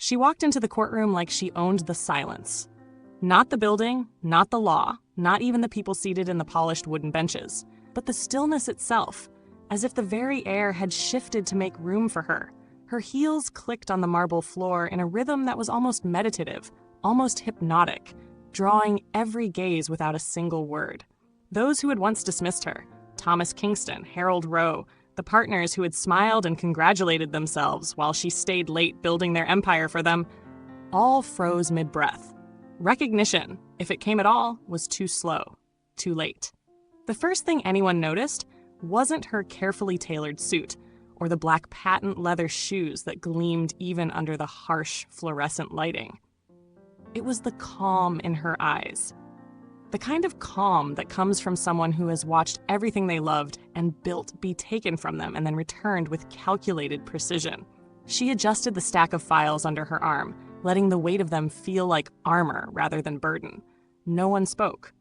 She walked into the courtroom like she owned the silence. Not the building, not the law, not even the people seated in the polished wooden benches, but the stillness itself, as if the very air had shifted to make room for her. Her heels clicked on the marble floor in a rhythm that was almost meditative, almost hypnotic, drawing every gaze without a single word. Those who had once dismissed her, Thomas Kingston, Harold Rowe, the partners who had smiled and congratulated themselves while she stayed late building their empire for them, all froze mid-breath. Recognition, if it came at all, was too slow, too late. The first thing anyone noticed wasn't her carefully tailored suit or the black patent leather shoes that gleamed even under the harsh fluorescent lighting. It was the calm in her eyes. The kind of calm that comes from someone who has watched everything they loved and built be taken from them and then returned with calculated precision. She adjusted the stack of files under her arm, letting the weight of them feel like armor rather than burden. No one spoke.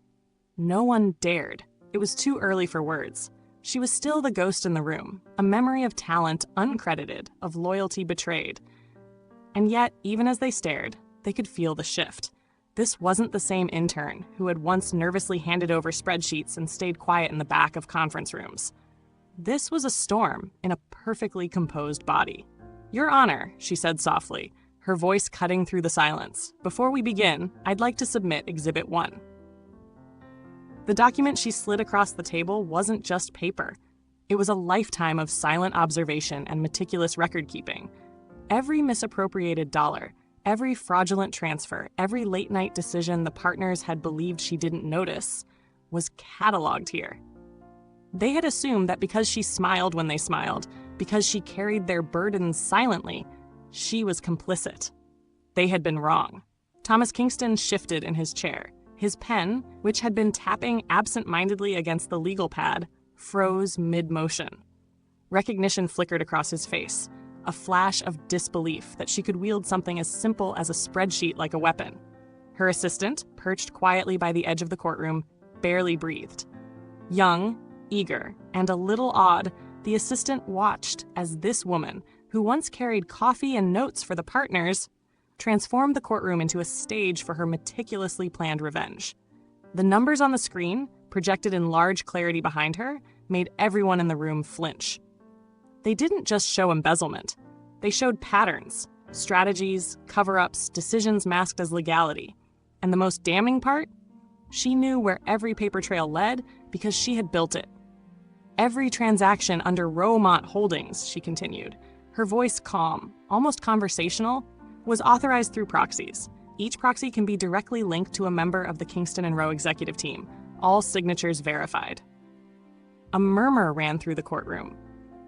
No one dared. It was too early for words. She was still the ghost in the room, a memory of talent uncredited, of loyalty betrayed. And yet, even as they stared, they could feel the shift. This wasn't the same intern who had once nervously handed over spreadsheets and stayed quiet in the back of conference rooms. This was a storm in a perfectly composed body. "Your Honor," she said softly, her voice cutting through the silence. "Before we begin, I'd like to submit Exhibit 1. The document she slid across the table wasn't just paper. It was a lifetime of silent observation and meticulous record-keeping. Every misappropriated dollar, every fraudulent transfer, every late-night decision the partners had believed she didn't notice was cataloged here. They had assumed that because she smiled when they smiled, because she carried their burdens silently, she was complicit. They had been wrong. Thomas Kingston shifted in his chair. His pen, which had been tapping absent-mindedly against the legal pad, froze mid-motion. Recognition flickered across his face, a flash of disbelief that she could wield something as simple as a spreadsheet like a weapon. Her assistant, perched quietly by the edge of the courtroom, barely breathed. Young, eager, and a little awed, the assistant watched as this woman, who once carried coffee and notes for the partners, transformed the courtroom into a stage for her meticulously planned revenge. The numbers on the screen, projected in large clarity behind her, made everyone in the room flinch. They didn't just show embezzlement. They showed patterns, strategies, cover-ups, decisions masked as legality. And the most damning part? She knew where every paper trail led because she had built it. Every transaction under Rosemont Holdings, she continued, her voice calm, almost conversational, was authorized through proxies. Each proxy can be directly linked to a member of the Kingston and Rowe executive team, all signatures verified. A murmur ran through the courtroom.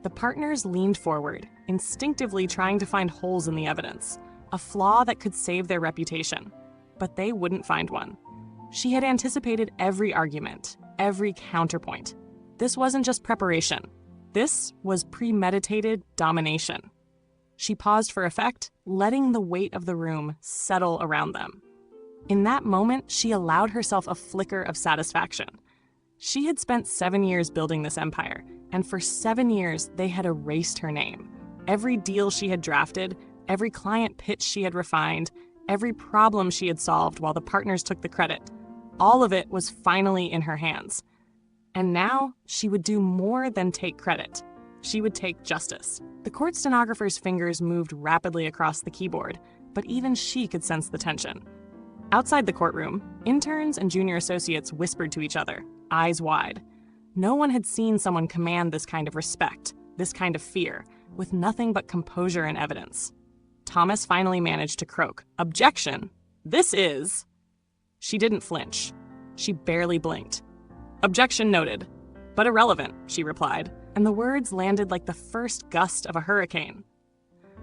The partners leaned forward, instinctively trying to find holes in the evidence, a flaw that could save their reputation. But they wouldn't find one. She had anticipated every argument, every counterpoint. This wasn't just preparation. This was premeditated domination. She paused for effect, letting the weight of the room settle around them. In that moment, she allowed herself a flicker of satisfaction. She had spent 7 years building this empire, and for 7 years, they had erased her name. Every deal she had drafted, every client pitch she had refined, every problem she had solved while the partners took the credit, all of it was finally in her hands. And now, she would do more than take credit. She would take justice. The court stenographer's fingers moved rapidly across the keyboard, but even she could sense the tension. Outside the courtroom, interns and junior associates whispered to each other, eyes wide. No one had seen someone command this kind of respect, this kind of fear, with nothing but composure and evidence. Thomas finally managed to croak, "Objection! This is..." She didn't flinch. She barely blinked. "Objection noted, but irrelevant," she replied, and the words landed like the first gust of a hurricane.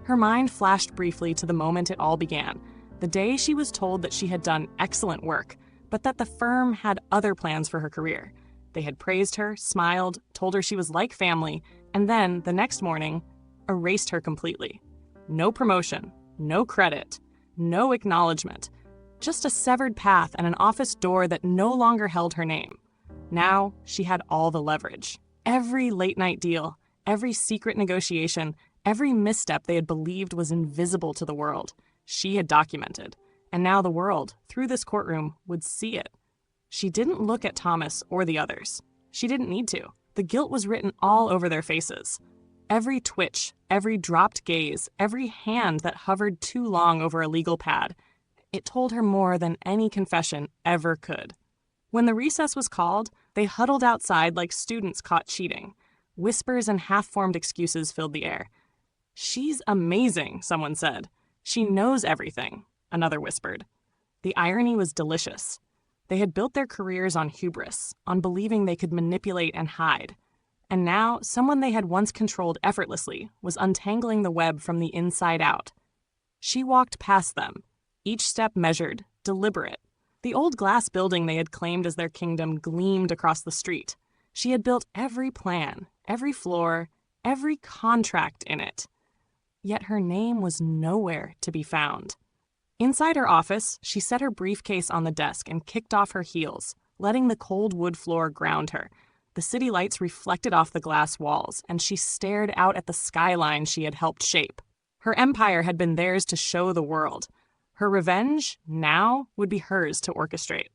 Her mind flashed briefly to the moment it all began, the day she was told that she had done excellent work, but that the firm had other plans for her career. They had praised her, smiled, told her she was like family, and then, the next morning, erased her completely. No promotion, no credit, no acknowledgement, just a severed path and an office door that no longer held her name. Now, she had all the leverage. Every late-night deal, every secret negotiation, every misstep they had believed was invisible to the world. She had documented, and now the world, through this courtroom, would see it. She didn't look at Thomas or the others. She didn't need to. The guilt was written all over their faces. Every twitch, every dropped gaze, every hand that hovered too long over a legal pad, it told her more than any confession ever could. When the recess was called, they huddled outside like students caught cheating. Whispers and half-formed excuses filled the air. "She's amazing," someone said. "She knows everything," another whispered. The irony was delicious. They had built their careers on hubris, on believing they could manipulate and hide. And now, someone they had once controlled effortlessly was untangling the web from the inside out. She walked past them, each step measured, deliberate. The old glass building they had claimed as their kingdom gleamed across the street. She had built every plan, every floor, every contract in it. Yet her name was nowhere to be found. Inside her office, she set her briefcase on the desk and kicked off her heels, letting the cold wood floor ground her. The city lights reflected off the glass walls, and she stared out at the skyline she had helped shape. Her empire had been theirs to show the world. Her revenge, now, would be hers to orchestrate.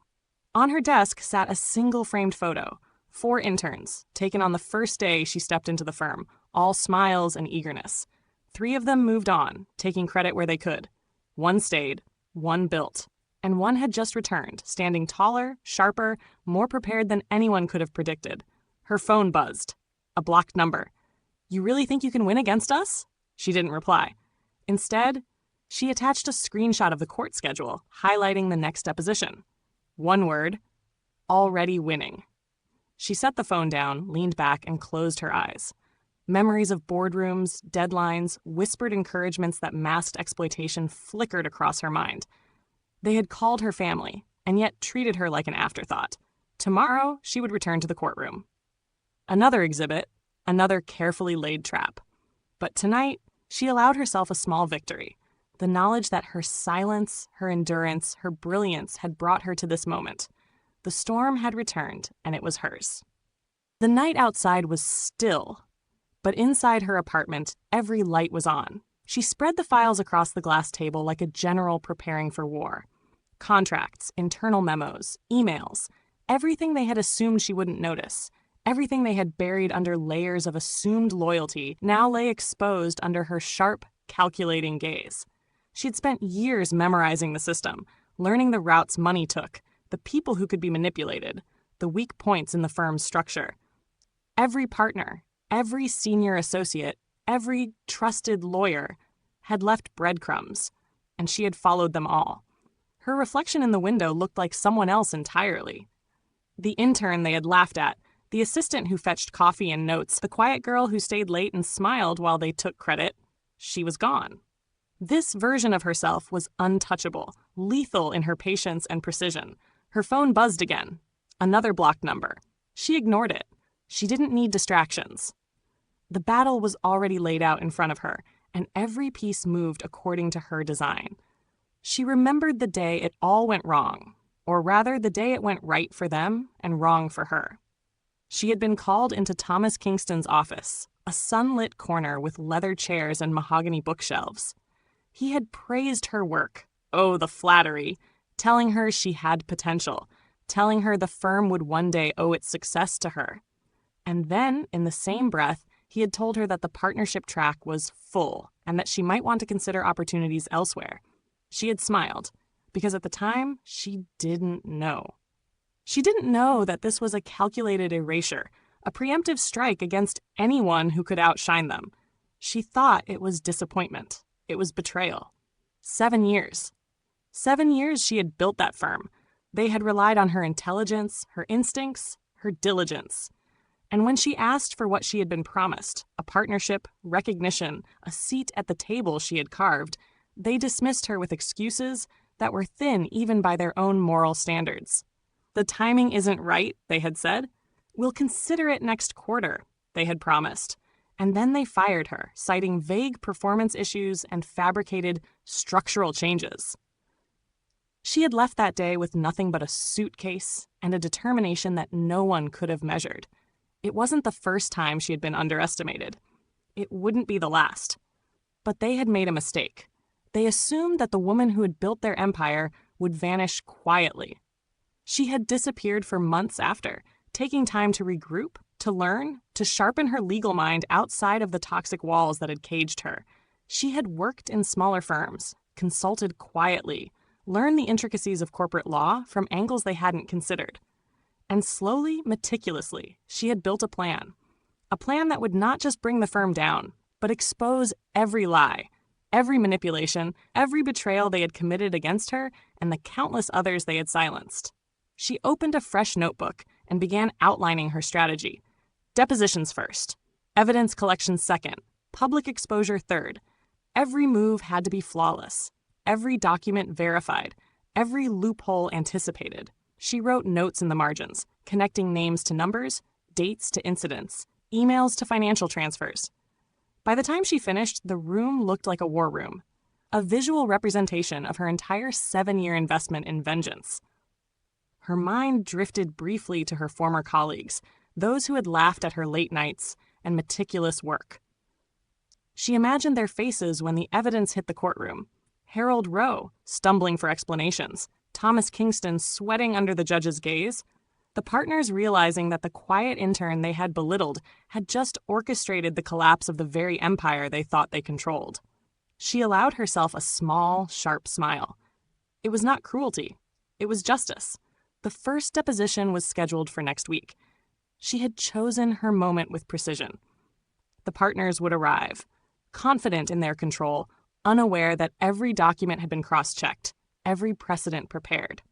On her desk sat a single framed photo, 4 interns, taken on the first day she stepped into the firm, all smiles and eagerness. 3 of them moved on, taking credit where they could. 1 stayed, 1 built, and 1 had just returned, standing taller, sharper, more prepared than anyone could have predicted. Her phone buzzed. A blocked number. "You really think you can win against us?" She didn't reply. Instead, she attached a screenshot of the court schedule, highlighting the next deposition. 1 word: already winning. She set the phone down, leaned back, and closed her eyes. Memories of boardrooms, deadlines, whispered encouragements that masked exploitation flickered across her mind. They had called her family, and yet treated her like an afterthought. Tomorrow, she would return to the courtroom. Another exhibit, another carefully laid trap. But tonight, she allowed herself a small victory. The knowledge that her silence, her endurance, her brilliance had brought her to this moment. The storm had returned, and it was hers. The night outside was still, but inside her apartment, every light was on. She spread the files across the glass table like a general preparing for war. Contracts, internal memos, emails, everything they had assumed she wouldn't notice, everything they had buried under layers of assumed loyalty now lay exposed under her sharp, calculating gaze. She'd spent years memorizing the system, learning the routes money took, the people who could be manipulated, the weak points in the firm's structure. Every partner, every senior associate, every trusted lawyer had left breadcrumbs, and she had followed them all. Her reflection in the window looked like someone else entirely. The intern they had laughed at, the assistant who fetched coffee and notes, the quiet girl who stayed late and smiled while they took credit, she was gone. This version of herself was untouchable, lethal in her patience and precision. Her phone buzzed again. Another blocked number. She ignored it. She didn't need distractions. The battle was already laid out in front of her, and every piece moved according to her design. She remembered the day it all went wrong, or rather the day it went right for them and wrong for her. She had been called into Thomas Kingston's office, a sunlit corner with leather chairs and mahogany bookshelves. He had praised her work, oh, the flattery, telling her she had potential, telling her the firm would one day owe its success to her. And then, in the same breath, he had told her that the partnership track was full and that she might want to consider opportunities elsewhere. She had smiled, because at the time, she didn't know. She didn't know that this was a calculated erasure, a preemptive strike against anyone who could outshine them. She thought it was disappointment. It was betrayal. 7 years. 7 years she had built that firm. They had relied on her intelligence, her instincts, her diligence. And when she asked for what she had been promised, a partnership, recognition, a seat at the table she had carved, they dismissed her with excuses that were thin even by their own moral standards. The timing isn't right, they had said. We'll consider it next quarter, they had promised. And then they fired her, citing vague performance issues and fabricated structural changes. She had left that day with nothing but a suitcase and a determination that no one could have measured. It wasn't the first time she had been underestimated. It wouldn't be the last. But they had made a mistake. They assumed that the woman who had built their empire would vanish quietly. She had disappeared for months after, taking time to regroup, to learn, to sharpen her legal mind outside of the toxic walls that had caged her. She had worked in smaller firms, consulted quietly, learned the intricacies of corporate law from angles they hadn't considered. And slowly, meticulously, she had built a plan that would not just bring the firm down, but expose every lie, every manipulation, every betrayal they had committed against her, and the countless others they had silenced. She opened a fresh notebook and began outlining her strategy. Depositions first, evidence collection second, public exposure third. Every move had to be flawless, every document verified, every loophole anticipated. She wrote notes in the margins, connecting names to numbers, dates to incidents, emails to financial transfers. By the time she finished, the room looked like a war room, a visual representation of her entire 7-year investment in vengeance. Her mind drifted briefly to her former colleagues, those who had laughed at her late nights and meticulous work. She imagined their faces when the evidence hit the courtroom. Harold Rowe, stumbling for explanations, Thomas Kingston sweating under the judge's gaze, the partners realizing that the quiet intern they had belittled had just orchestrated the collapse of the very empire they thought they controlled. She allowed herself a small, sharp smile. It was not cruelty. It was justice. The first deposition was scheduled for next week. She had chosen her moment with precision. The partners would arrive, confident in their control, unaware that every document had been cross-checked, every precedent prepared.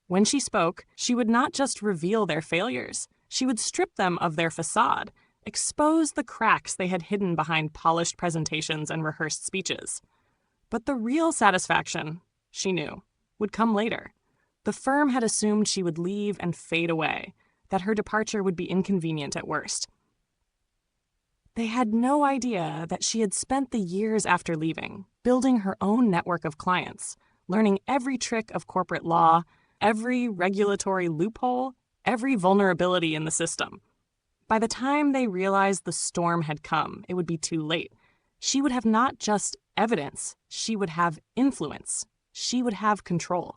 When she spoke, she would not just reveal their failures. She would strip them of their facade, expose the cracks they had hidden behind polished presentations and rehearsed speeches. But the real satisfaction, she knew, would come later. The firm had assumed she would leave and fade away, that her departure would be inconvenient at worst. They had no idea that she had spent the years after leaving, building her own network of clients, learning every trick of corporate law, every regulatory loophole, every vulnerability in the system. By the time they realized the storm had come, it would be too late. She would have not just evidence, she would have influence. She would have control.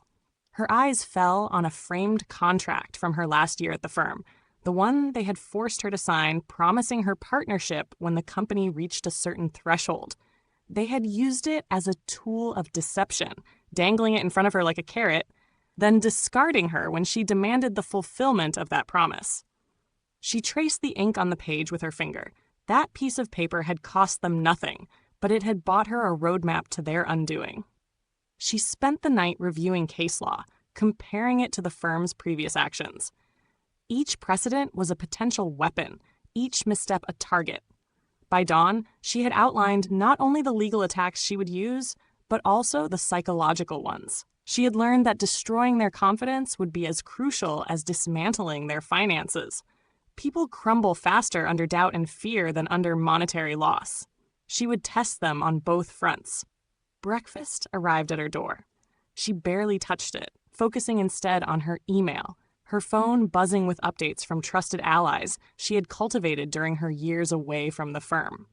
Her eyes fell on a framed contract from her last year at the firm, the one they had forced her to sign, promising her partnership when the company reached a certain threshold. They had used it as a tool of deception, dangling it in front of her like a carrot, then discarding her when she demanded the fulfillment of that promise. She traced the ink on the page with her finger. That piece of paper had cost them nothing, but it had bought her a roadmap to their undoing. She spent the night reviewing case law, comparing it to the firm's previous actions. Each precedent was a potential weapon, each misstep a target. By dawn, she had outlined not only the legal attacks she would use, but also the psychological ones. She had learned that destroying their confidence would be as crucial as dismantling their finances. People crumble faster under doubt and fear than under monetary loss. She would test them on both fronts. Breakfast arrived at her door. She barely touched it, focusing instead on her email, her phone buzzing with updates from trusted allies she had cultivated during her years away from the firm.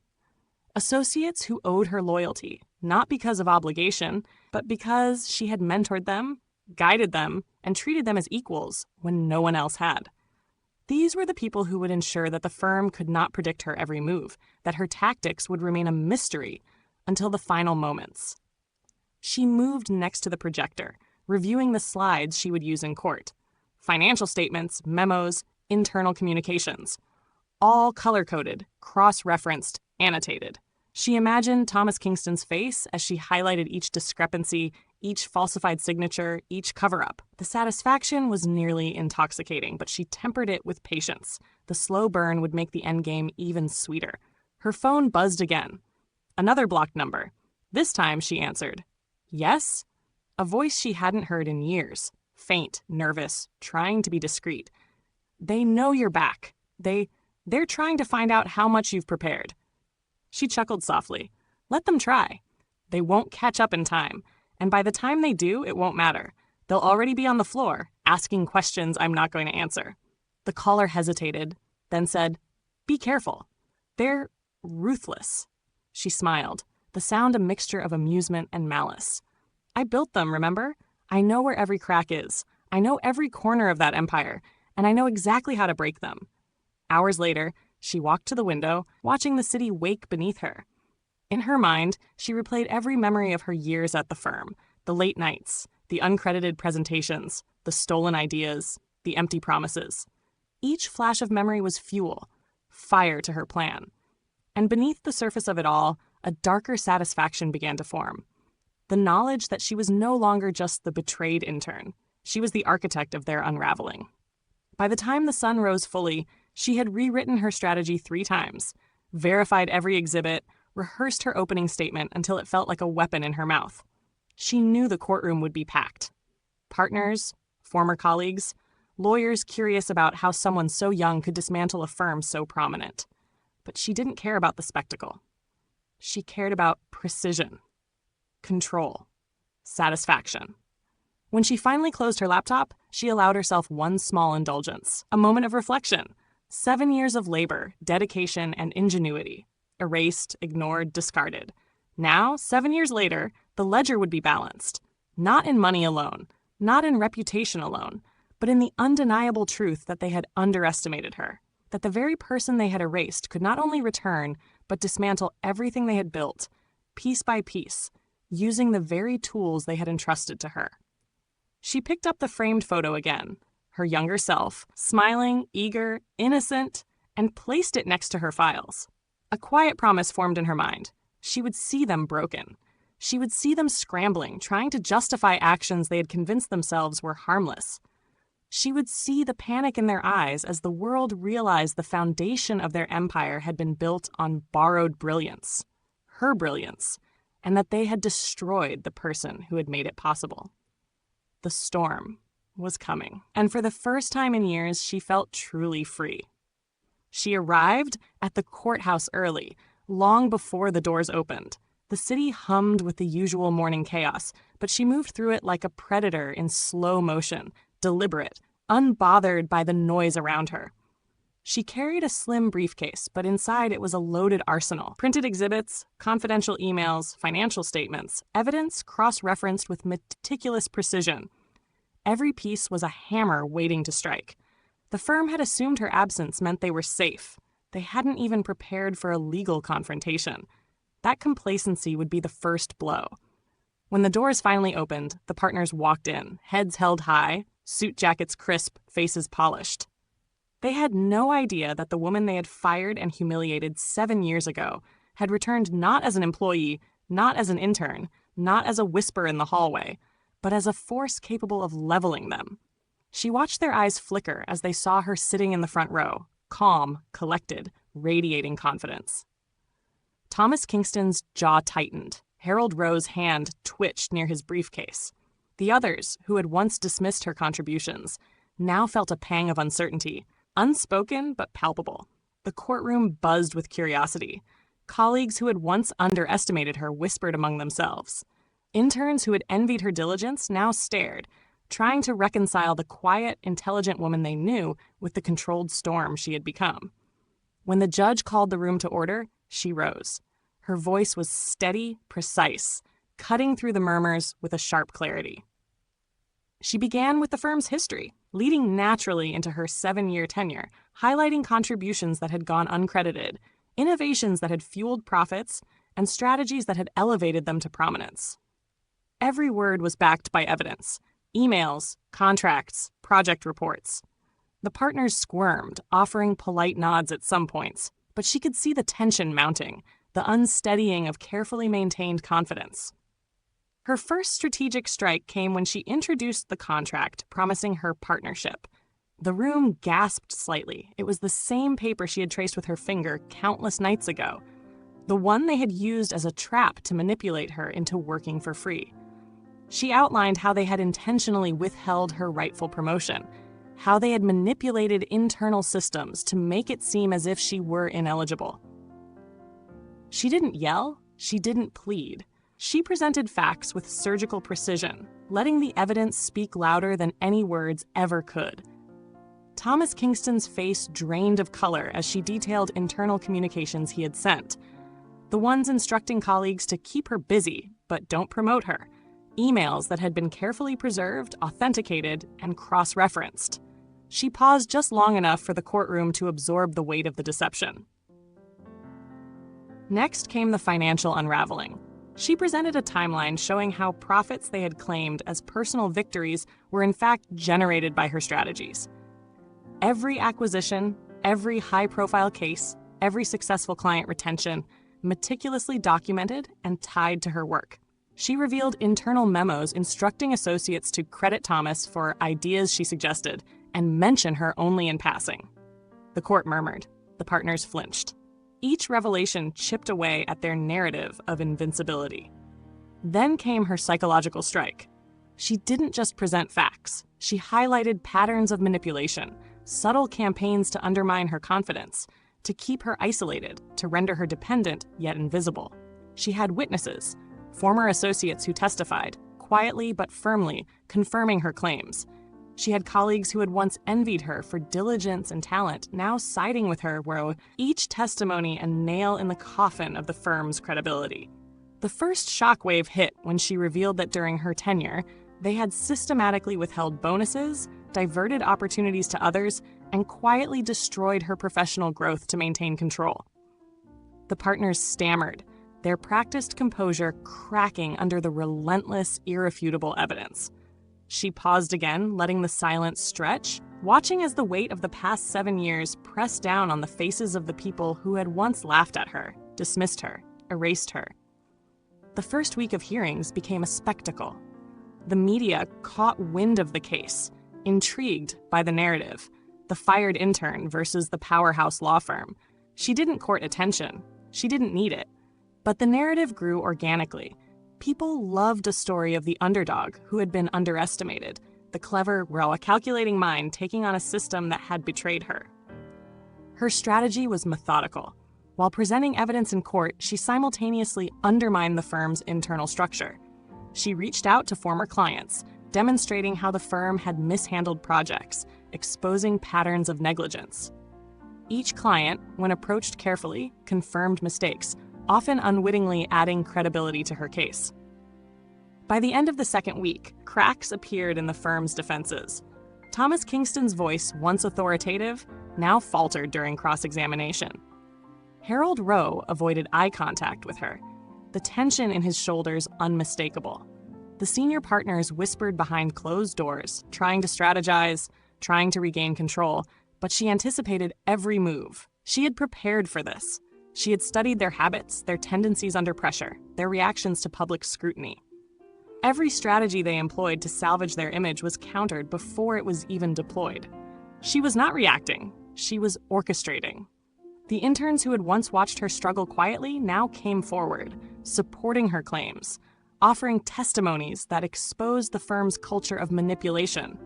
Associates who owed her loyalty, not because of obligation, but because she had mentored them, guided them, and treated them as equals when no one else had. These were the people who would ensure that the firm could not predict her every move, that her tactics would remain a mystery until the final moments. She moved next to the projector, reviewing the slides she would use in court. Financial statements, memos, internal communications. All color-coded, cross-referenced, annotated. She imagined Thomas Kingston's face as she highlighted each discrepancy, each falsified signature, each cover-up. The satisfaction was nearly intoxicating, but she tempered it with patience. The slow burn would make the endgame even sweeter. Her phone buzzed again. Another blocked number. This time she answered. Yes? A voice she hadn't heard in years. Faint, nervous, trying to be discreet. They know you're back. They're trying to find out how much you've prepared. She chuckled softly. Let them try. They won't catch up in time, and by the time they do, it won't matter. They'll already be on the floor, asking questions I'm not going to answer. The caller hesitated, then said, Be careful. They're ruthless. She smiled. the sound a mixture of amusement and malice. "I built them, remember? I know where every crack is. I know every corner of that empire, and I know exactly how to break them." Hours later, she walked to the window, watching the city wake beneath her. In her mind, she replayed every memory of her years at the firm, the late nights, the uncredited presentations, the stolen ideas, the empty promises. Each flash of memory was fuel, fire to her plan. And beneath the surface of it all, a darker satisfaction began to form. The knowledge that she was no longer just the betrayed intern. She was the architect of their unraveling. By the time the sun rose fully, she had rewritten her strategy 3 times, verified every exhibit, rehearsed her opening statement until it felt like a weapon in her mouth. She knew the courtroom would be packed. Partners, former colleagues, lawyers curious about how someone so young could dismantle a firm so prominent. But she didn't care about the spectacle. She cared about precision, control, satisfaction. When she finally closed her laptop, she allowed herself one small indulgence, a moment of reflection. 7 years of labor, dedication, and ingenuity. Erased, ignored, discarded. Now, 7 years later, the ledger would be balanced. Not in money alone, not in reputation alone, but in the undeniable truth that they had underestimated her. That the very person they had erased could not only return, but dismantle everything they had built, piece by piece, using the very tools they had entrusted to her. She picked up the framed photo again, her younger self, smiling, eager, innocent, and placed it next to her files. A quiet promise formed in her mind. She would see them broken. She would see them scrambling, trying to justify actions they had convinced themselves were harmless. She would see the panic in their eyes as the world realized the foundation of their empire had been built on borrowed brilliance, her brilliance, and that they had destroyed the person who had made it possible. The storm was coming, and for the first time in years, she felt truly free. She arrived at the courthouse early, long before the doors opened. The city hummed with the usual morning chaos, but she moved through it like a predator in slow motion, deliberate, unbothered by the noise around her. She carried a slim briefcase, but inside it was a loaded arsenal. Printed exhibits, confidential emails, financial statements, evidence cross-referenced with meticulous precision. Every piece was a hammer waiting to strike. The firm had assumed her absence meant they were safe. They hadn't even prepared for a legal confrontation. That complacency would be the first blow. When the doors finally opened, the partners walked in, heads held high, suit jackets crisp, faces polished. They had no idea that the woman they had fired and humiliated 7 years ago had returned not as an employee, not as an intern, not as a whisper in the hallway, but as a force capable of leveling them. She watched their eyes flicker as they saw her sitting in the front row, calm, collected, radiating confidence. Thomas Kingston's jaw tightened. Harold Rowe's hand twitched near his briefcase. The others, who had once dismissed her contributions, now felt a pang of uncertainty, unspoken but palpable. The courtroom buzzed with curiosity. Colleagues who had once underestimated her whispered among themselves. Interns who had envied her diligence now stared, trying to reconcile the quiet, intelligent woman they knew with the controlled storm she had become. When the judge called the room to order, she rose. Her voice was steady, precise, cutting through the murmurs with a sharp clarity. She began with the firm's history, leading naturally into her 7-year tenure, highlighting contributions that had gone uncredited, innovations that had fueled profits, and strategies that had elevated them to prominence. Every word was backed by evidence: emails, contracts, project reports. The partners squirmed, offering polite nods at some points, but she could see the tension mounting, the unsteadying of carefully maintained confidence. Her first strategic strike came when she introduced the contract, promising her partnership. The room gasped slightly. It was the same paper she had traced with her finger countless nights ago, the one they had used as a trap to manipulate her into working for free. She outlined how they had intentionally withheld her rightful promotion, how they had manipulated internal systems to make it seem as if she were ineligible. She didn't yell, she didn't plead. She presented facts with surgical precision, letting the evidence speak louder than any words ever could. Thomas Kingston's face drained of color as she detailed internal communications he had sent. The ones instructing colleagues to keep her busy, but don't promote her. Emails that had been carefully preserved, authenticated, and cross-referenced. She paused just long enough for the courtroom to absorb the weight of the deception. Next came the financial unraveling. She presented a timeline showing how profits they had claimed as personal victories were in fact generated by her strategies. Every acquisition, every high-profile case, every successful client retention, meticulously documented and tied to her work. She revealed internal memos instructing associates to credit Thomas for ideas she suggested and mention her only in passing. The court murmured. The partners flinched. Each revelation chipped away at their narrative of invincibility. Then came her psychological strike. She didn't just present facts. She highlighted patterns of manipulation, subtle campaigns to undermine her confidence, to keep her isolated, to render her dependent yet invisible. She had witnesses, former associates who testified, quietly but firmly, confirming her claims. She had colleagues who had once envied her for diligence and talent, now siding with her, were each testimony a nail in the coffin of the firm's credibility. The first shockwave hit when she revealed that during her tenure, they had systematically withheld bonuses, diverted opportunities to others, and quietly destroyed her professional growth to maintain control. The partners stammered, their practiced composure cracking under the relentless, irrefutable evidence. She paused again, letting the silence stretch, watching as the weight of the past 7 years pressed down on the faces of the people who had once laughed at her, dismissed her, erased her. The first week of hearings became a spectacle. The media caught wind of the case, intrigued by the narrative, the fired intern versus the powerhouse law firm. She didn't court attention. She didn't need it. But the narrative grew organically. People loved a story of the underdog who had been underestimated, the clever, raw, calculating mind taking on a system that had betrayed her. Her strategy was methodical. While presenting evidence in court, she simultaneously undermined the firm's internal structure. She reached out to former clients, demonstrating how the firm had mishandled projects, exposing patterns of negligence. Each client, when approached carefully, confirmed mistakes, often unwittingly adding credibility to her case. By the end of the second week, cracks appeared in the firm's defenses. Thomas Kingston's voice, once authoritative, now faltered during cross-examination. Harold Rowe avoided eye contact with her, the tension in his shoulders unmistakable. The senior partners whispered behind closed doors, trying to strategize, trying to regain control, but she anticipated every move. She had prepared for this. She had studied their habits, their tendencies under pressure, their reactions to public scrutiny. Every strategy they employed to salvage their image was countered before it was even deployed. She was not reacting, she was orchestrating. The interns who had once watched her struggle quietly now came forward, supporting her claims, offering testimonies that exposed the firm's culture of manipulation.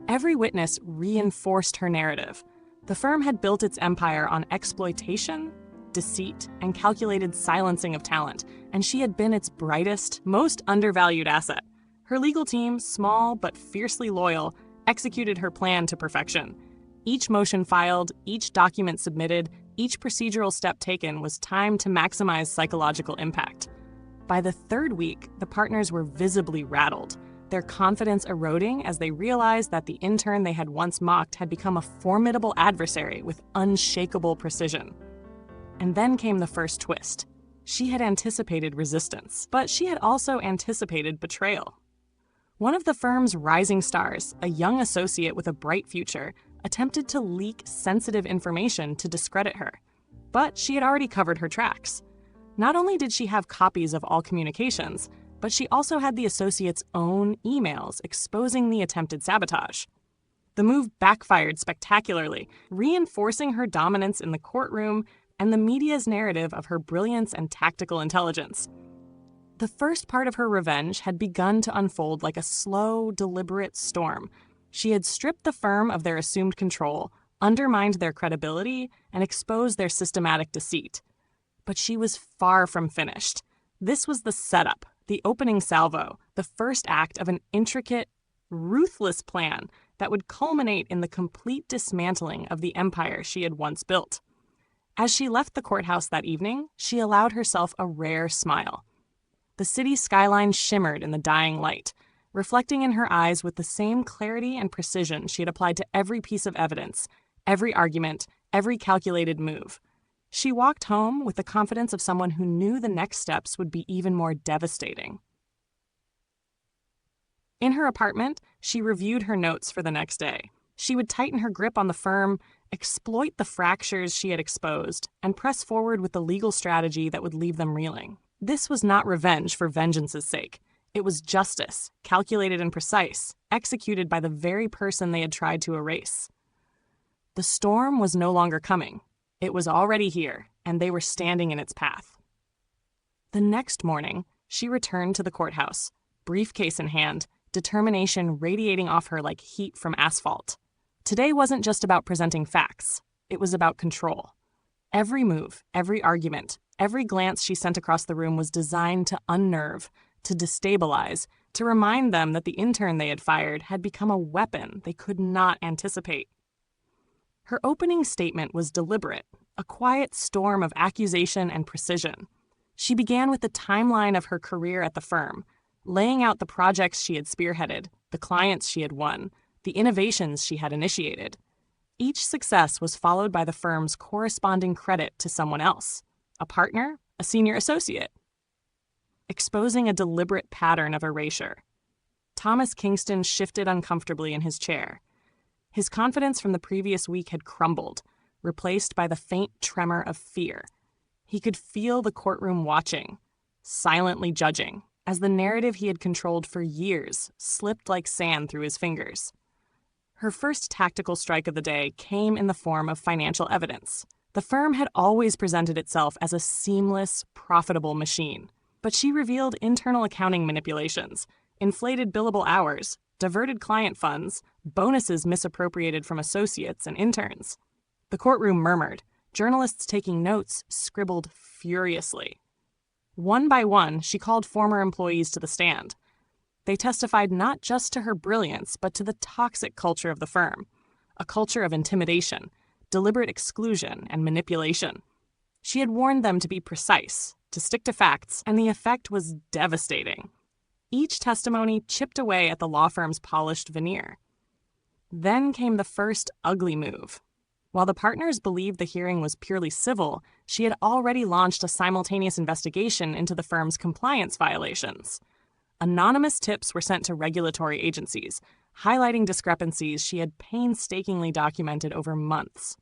Every witness reinforced her narrative. The firm had built its empire on exploitation, deceit, and calculated silencing of talent, and she had been its brightest, most undervalued asset. Her legal team, small but fiercely loyal, executed her plan to perfection. Each motion filed, each document submitted, each procedural step taken was timed to maximize psychological impact. By the third week, the partners were visibly rattled, their confidence eroding as they realized that the intern they had once mocked had become a formidable adversary with unshakable precision. And then came the first twist. She had anticipated resistance, but she had also anticipated betrayal. One of the firm's rising stars, a young associate with a bright future, attempted to leak sensitive information to discredit her. But she had already covered her tracks. Not only did she have copies of all communications, but she also had the associate's own emails exposing the attempted sabotage. The move backfired spectacularly, reinforcing her dominance in the courtroom and the media's narrative of her brilliance and tactical intelligence. The first part of her revenge had begun to unfold like a slow, deliberate storm. She had stripped the firm of their assumed control, undermined their credibility, and exposed their systematic deceit. But she was far from finished. This was the setup, the opening salvo, the first act of an intricate, ruthless plan that would culminate in the complete dismantling of the empire she had once built. As she left the courthouse that evening, she allowed herself a rare smile. The city skyline shimmered in the dying light, reflecting in her eyes with the same clarity and precision she had applied to every piece of evidence, every argument, every calculated move. She walked home with the confidence of someone who knew the next steps would be even more devastating. In her apartment, she reviewed her notes for the next day. She would tighten her grip on the firm, exploit the fractures she had exposed, and press forward with the legal strategy that would leave them reeling. This was not revenge for vengeance's sake. It was justice, calculated and precise, executed by the very person they had tried to erase. The storm was no longer coming. It was already here, and they were standing in its path. The next morning, she returned to the courthouse, briefcase in hand, determination radiating off her like heat from asphalt. Today wasn't just about presenting facts. It was about control. Every move, every argument, every glance she sent across the room was designed to unnerve, to destabilize, to remind them that the intern they had fired had become a weapon they could not anticipate. Her opening statement was deliberate, a quiet storm of accusation and precision. She began with the timeline of her career at the firm, laying out the projects she had spearheaded, the clients she had won, the innovations she had initiated. Each success was followed by the firm's corresponding credit to someone else, a partner, a senior associate, exposing a deliberate pattern of erasure. Thomas Kingston shifted uncomfortably in his chair. His confidence from the previous week had crumbled, replaced by the faint tremor of fear. He could feel the courtroom watching, silently judging, as the narrative he had controlled for years slipped like sand through his fingers. Her first tactical strike of the day came in the form of financial evidence. The firm had always presented itself as a seamless, profitable machine, but she revealed internal accounting manipulations, inflated billable hours, diverted client funds, bonuses misappropriated from associates and interns. The courtroom murmured. Journalists taking notes scribbled furiously. One by one, she called former employees to the stand. They testified not just to her brilliance, but to the toxic culture of the firm, a culture of intimidation, deliberate exclusion, and manipulation. She had warned them to be precise, to stick to facts, and the effect was devastating. Each testimony chipped away at the law firm's polished veneer. Then came the first ugly move. While the partners believed the hearing was purely civil, she had already launched a simultaneous investigation into the firm's compliance violations. Anonymous tips were sent to regulatory agencies, highlighting discrepancies she had painstakingly documented over months.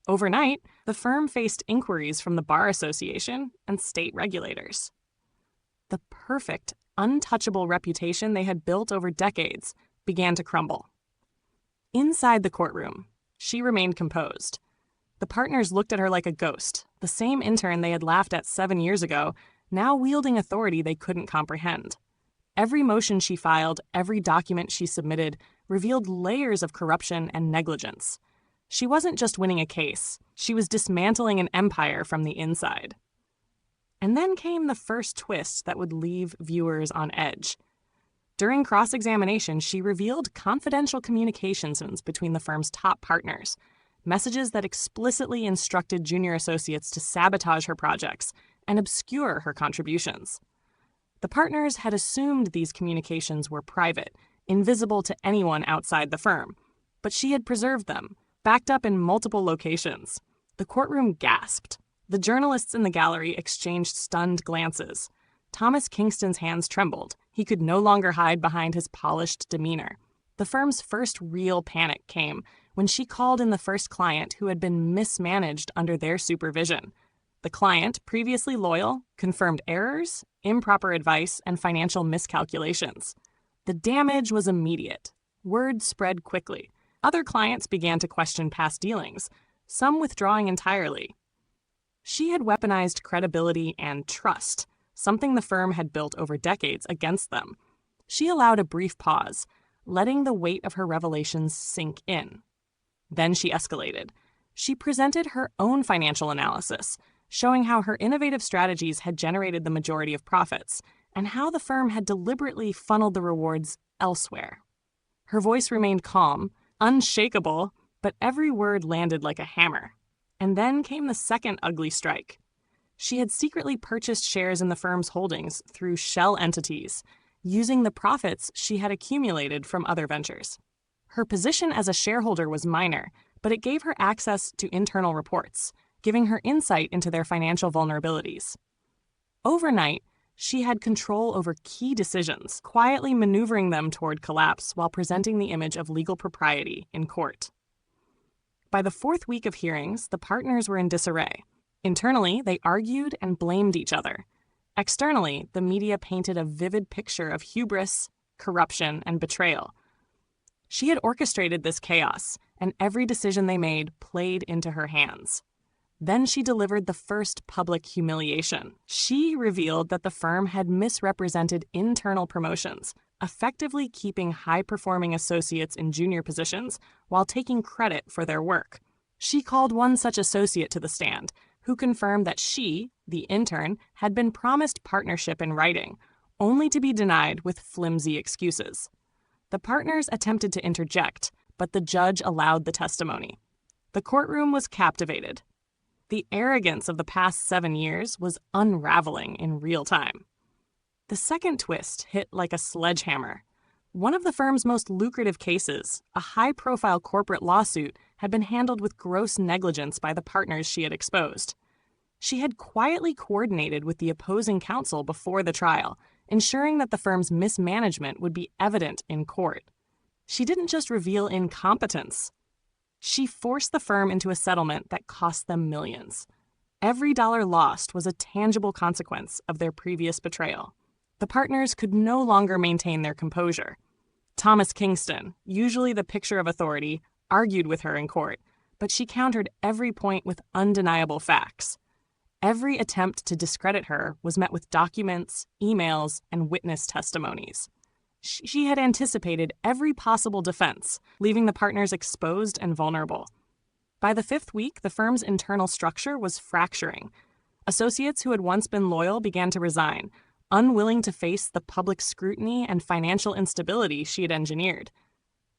Overnight, the firm faced inquiries from the Bar Association and state regulators. The perfect, untouchable reputation they had built over decades began to crumble. Inside the courtroom, she remained composed. The partners looked at her like a ghost, the same intern they had laughed at 7 years ago, now wielding authority they couldn't comprehend. Every motion she filed, every document she submitted, revealed layers of corruption and negligence. She wasn't just winning a case, she was dismantling an empire from the inside. And then came the first twist that would leave viewers on edge. During cross-examination, she revealed confidential communications between the firm's top partners, messages that explicitly instructed junior associates to sabotage her projects and obscure her contributions. The partners had assumed these communications were private, invisible to anyone outside the firm, but she had preserved them, backed up in multiple locations. The courtroom gasped. The journalists in the gallery exchanged stunned glances. Thomas Kingston's hands trembled. He could no longer hide behind his polished demeanor. The firm's first real panic came when she called in the first client who had been mismanaged under their supervision. The client, previously loyal, confirmed errors, improper advice, and financial miscalculations. The damage was immediate. Word spread quickly. Other clients began to question past dealings, some withdrawing entirely. She had weaponized credibility and trust, something the firm had built over decades against them. She allowed a brief pause, letting the weight of her revelations sink in. Then she escalated. She presented her own financial analysis, showing how her innovative strategies had generated the majority of profits, and how the firm had deliberately funneled the rewards elsewhere. Her voice remained calm, unshakable, but every word landed like a hammer. And then came the second ugly strike. She had secretly purchased shares in the firm's holdings through shell entities, using the profits she had accumulated from other ventures. Her position as a shareholder was minor, but it gave her access to internal reports, giving her insight into their financial vulnerabilities. Overnight, she had control over key decisions, quietly maneuvering them toward collapse while presenting the image of legal propriety in court. By the fourth week of hearings, the partners were in disarray. Internally, they argued and blamed each other. Externally, the media painted a vivid picture of hubris, corruption, and betrayal. She had orchestrated this chaos, and every decision they made played into her hands. Then she delivered the first public humiliation. She revealed that the firm had misrepresented internal promotions, effectively keeping high-performing associates in junior positions while taking credit for their work. She called one such associate to the stand, who confirmed that she, the intern, had been promised partnership in writing, only to be denied with flimsy excuses. The partners attempted to interject, but the judge allowed the testimony. The courtroom was captivated. The arrogance of the past 7 years was unraveling in real time. The second twist hit like a sledgehammer. One of the firm's most lucrative cases, a high-profile corporate lawsuit, had been handled with gross negligence by the partners she had exposed. She had quietly coordinated with the opposing counsel before the trial, ensuring that the firm's mismanagement would be evident in court. She didn't just reveal incompetence. She forced the firm into a settlement that cost them millions. Every dollar lost was a tangible consequence of their previous betrayal. The partners could no longer maintain their composure. Thomas Kingston, usually the picture of authority, argued with her in court, but she countered every point with undeniable facts. Every attempt to discredit her was met with documents, emails, and witness testimonies. She had anticipated every possible defense, leaving the partners exposed and vulnerable. By the fifth week, the firm's internal structure was fracturing. Associates who had once been loyal began to resign, unwilling to face the public scrutiny and financial instability she had engineered.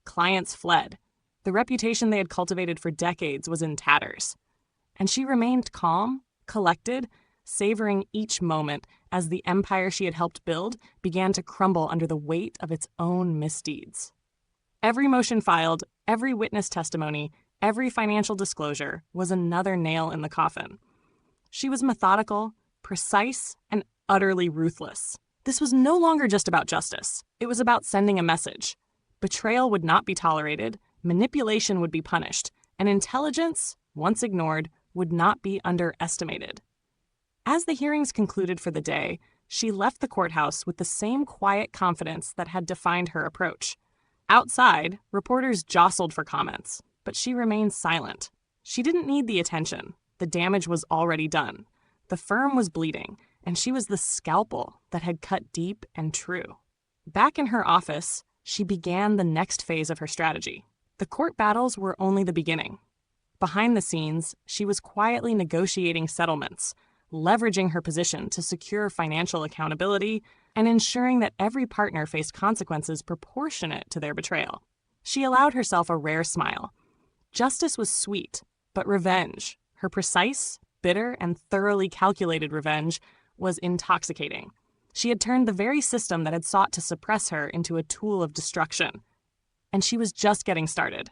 Clients fled. The reputation they had cultivated for decades was in tatters. And she remained calm, collected, savoring each moment as the empire she had helped build began to crumble under the weight of its own misdeeds. Every motion filed, every witness testimony, every financial disclosure was another nail in the coffin. She was methodical, precise, and utterly ruthless. This was no longer just about justice. It was about sending a message. Betrayal would not be tolerated, manipulation would be punished, and intelligence, once ignored, would not be underestimated. As the hearings concluded for the day, she left the courthouse with the same quiet confidence that had defined her approach. Outside, reporters jostled for comments, but she remained silent. She didn't need the attention. The damage was already done. The firm was bleeding, and she was the scalpel that had cut deep and true. Back in her office, she began the next phase of her strategy. The court battles were only the beginning. Behind the scenes, she was quietly negotiating settlements, leveraging her position to secure financial accountability, and ensuring that every partner faced consequences proportionate to their betrayal. She allowed herself a rare smile. Justice was sweet, but revenge, her precise, bitter, and thoroughly calculated revenge, was intoxicating. She had turned the very system that had sought to suppress her into a tool of destruction. And she was just getting started.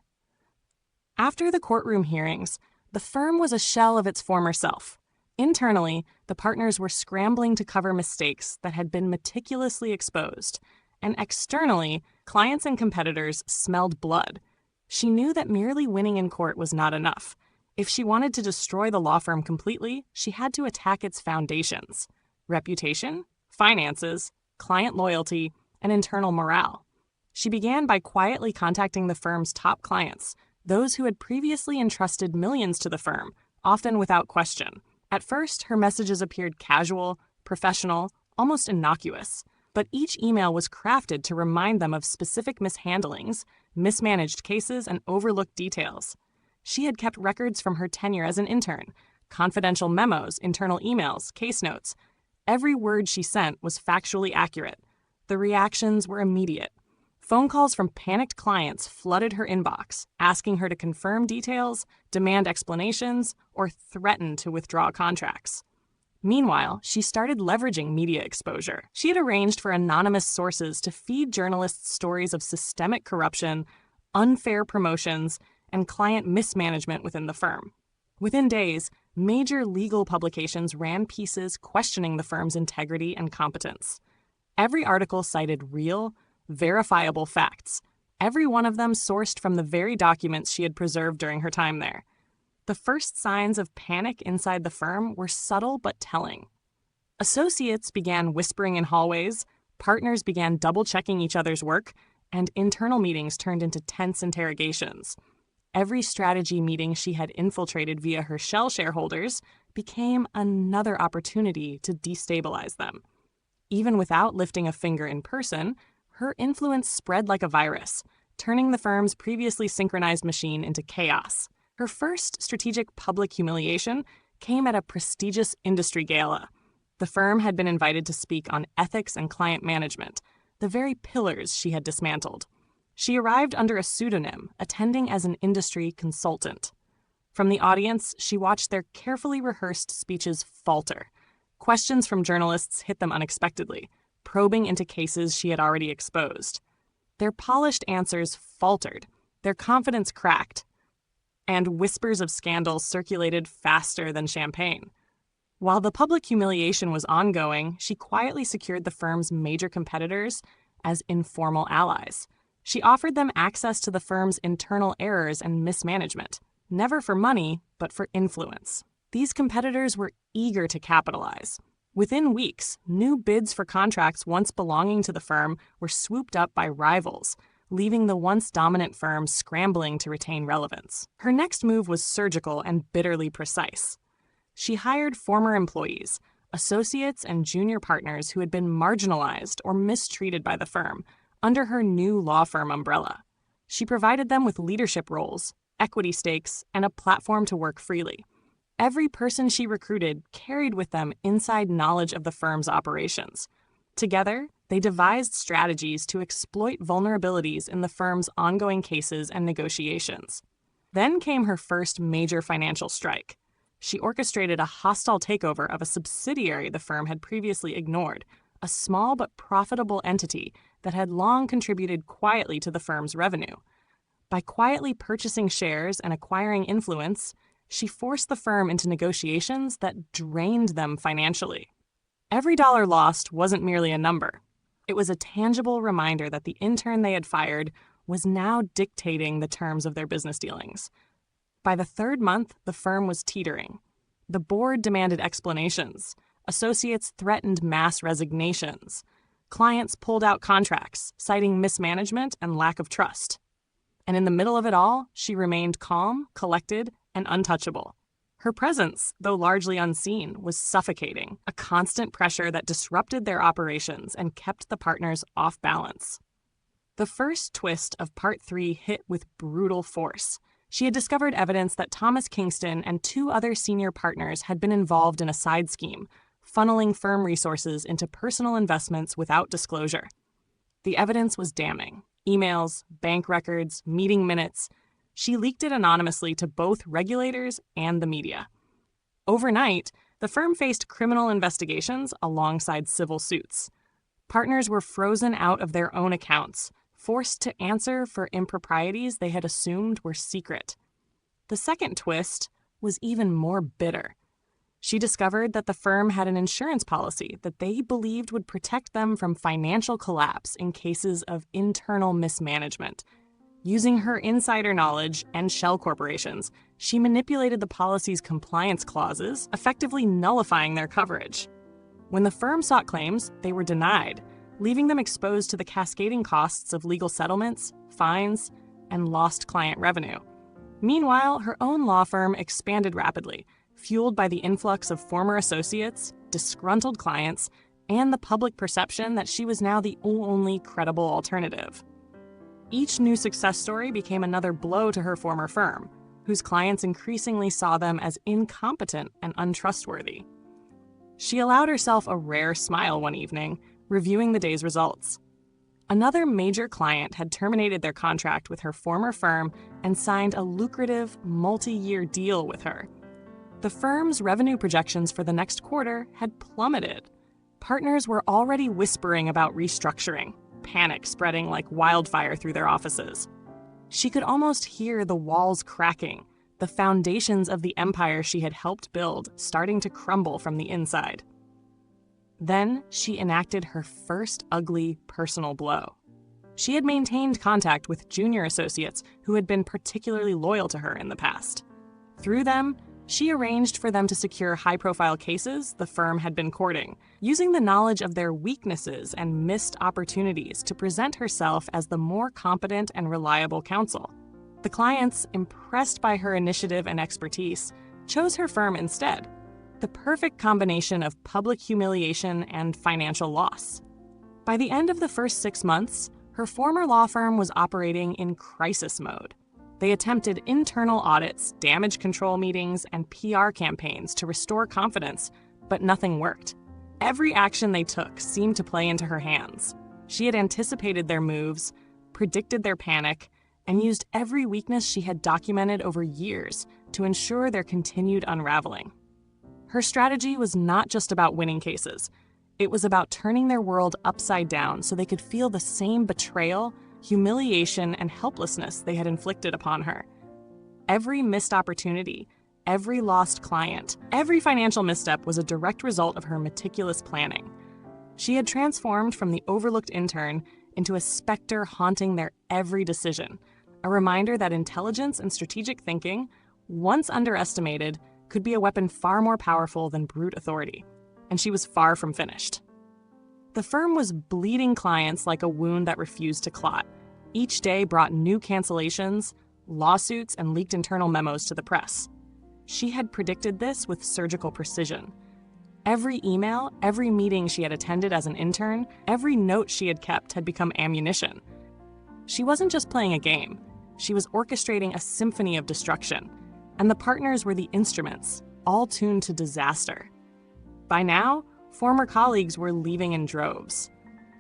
After the courtroom hearings, the firm was a shell of its former self. Internally, the partners were scrambling to cover mistakes that had been meticulously exposed, and externally, clients and competitors smelled blood. She knew that merely winning in court was not enough. If she wanted to destroy the law firm completely, she had to attack its foundations: reputation, finances, client loyalty, and internal morale. She began by quietly contacting the firm's top clients, those who had previously entrusted millions to the firm, often without question. At first, her messages appeared casual, professional, almost innocuous, but each email was crafted to remind them of specific mishandlings, mismanaged cases, and overlooked details. She had kept records from her tenure as an intern, confidential memos, internal emails, case notes. Every word she sent was factually accurate. The reactions were immediate. Phone calls from panicked clients flooded her inbox, asking her to confirm details, demand explanations, or threaten to withdraw contracts. Meanwhile, she started leveraging media exposure. She had arranged for anonymous sources to feed journalists stories of systemic corruption, unfair promotions, and client mismanagement within the firm. Within days, major legal publications ran pieces questioning the firm's integrity and competence. Every article cited real, verifiable facts, every one of them sourced from the very documents she had preserved during her time there. The first signs of panic inside the firm were subtle but telling. Associates began whispering in hallways, partners began double-checking each other's work, and internal meetings turned into tense interrogations. Every strategy meeting she had infiltrated via her shell shareholders became another opportunity to destabilize them. Even without lifting a finger in person, her influence spread like a virus, turning the firm's previously synchronized machine into chaos. Her first strategic public humiliation came at a prestigious industry gala. The firm had been invited to speak on ethics and client management, the very pillars she had dismantled. She arrived under a pseudonym, attending as an industry consultant. From the audience, she watched their carefully rehearsed speeches falter. Questions from journalists hit them unexpectedly, probing into cases she had already exposed. Their polished answers faltered, their confidence cracked, and whispers of scandal circulated faster than champagne. While the public humiliation was ongoing, she quietly secured the firm's major competitors as informal allies. She offered them access to the firm's internal errors and mismanagement, never for money, but for influence. These competitors were eager to capitalize. Within weeks, new bids for contracts once belonging to the firm were swooped up by rivals, leaving the once dominant firm scrambling to retain relevance. Her next move was surgical and bitterly precise. She hired former employees, associates and junior partners who had been marginalized or mistreated by the firm, under her new law firm umbrella. She provided them with leadership roles, equity stakes, and a platform to work freely. Every person she recruited carried with them inside knowledge of the firm's operations. Together, they devised strategies to exploit vulnerabilities in the firm's ongoing cases and negotiations. Then came her first major financial strike. She orchestrated a hostile takeover of a subsidiary the firm had previously ignored, a small but profitable entity that had long contributed quietly to the firm's revenue. By quietly purchasing shares and acquiring influence, she forced the firm into negotiations that drained them financially. Every dollar lost wasn't merely a number. It was a tangible reminder that the intern they had fired was now dictating the terms of their business dealings. By the third month, the firm was teetering. The board demanded explanations. Associates threatened mass resignations. Clients pulled out contracts, citing mismanagement and lack of trust. And in the middle of it all, she remained calm, collected, and untouchable. Her presence, though largely unseen, was suffocating, a constant pressure that disrupted their operations and kept the partners off balance. The first twist of Part 3 hit with brutal force. She had discovered evidence that Thomas Kingston and two other senior partners had been involved in a side scheme, funneling firm resources into personal investments without disclosure. The evidence was damning. Emails, bank records, meeting minutes. She leaked it anonymously to both regulators and the media. Overnight, the firm faced criminal investigations alongside civil suits. Partners were frozen out of their own accounts, forced to answer for improprieties they had assumed were secret. The second twist was even more bitter. She discovered that the firm had an insurance policy that they believed would protect them from financial collapse in cases of internal mismanagement. Using her insider knowledge and shell corporations, she manipulated the policy's compliance clauses, effectively nullifying their coverage. When the firm sought claims, they were denied, leaving them exposed to the cascading costs of legal settlements, fines, and lost client revenue. Meanwhile, her own law firm expanded rapidly, fueled by the influx of former associates, disgruntled clients, and the public perception that she was now the only credible alternative. Each new success story became another blow to her former firm, whose clients increasingly saw them as incompetent and untrustworthy. She allowed herself a rare smile one evening, reviewing the day's results. Another major client had terminated their contract with her former firm and signed a lucrative, multi-year deal with her. The firm's revenue projections for the next quarter had plummeted. Partners were already whispering about restructuring, panic spreading like wildfire through their offices. She could almost hear the walls cracking, the foundations of the empire she had helped build starting to crumble from the inside. Then she enacted her first ugly personal blow. She had maintained contact with junior associates who had been particularly loyal to her in the past. Through them, she arranged for them to secure high-profile cases the firm had been courting, using the knowledge of their weaknesses and missed opportunities to present herself as the more competent and reliable counsel. The clients, impressed by her initiative and expertise, chose her firm instead. The perfect combination of public humiliation and financial loss. By the end of the first 6 months, her former law firm was operating in crisis mode. They attempted internal audits, damage control meetings, and PR campaigns to restore confidence, but nothing worked. Every action they took seemed to play into her hands. She had anticipated their moves, predicted their panic, and used every weakness she had documented over years to ensure their continued unraveling. Her strategy was not just about winning cases. It was about turning their world upside down so they could feel the same betrayal, humiliation, and helplessness they had inflicted upon her. Every missed opportunity, every lost client, every financial misstep was a direct result of her meticulous planning. She had transformed from the overlooked intern into a specter haunting their every decision, a reminder that intelligence and strategic thinking, once underestimated, could be a weapon far more powerful than brute authority, and she was far from finished. The firm was bleeding clients like a wound that refused to clot. Each day brought new cancellations, lawsuits, and leaked internal memos to the press. She had predicted this with surgical precision. Every email, every meeting she had attended as an intern, every note she had kept had become ammunition. She wasn't just playing a game. She was orchestrating a symphony of destruction, and the partners were the instruments, all tuned to disaster. By now, former colleagues were leaving in droves.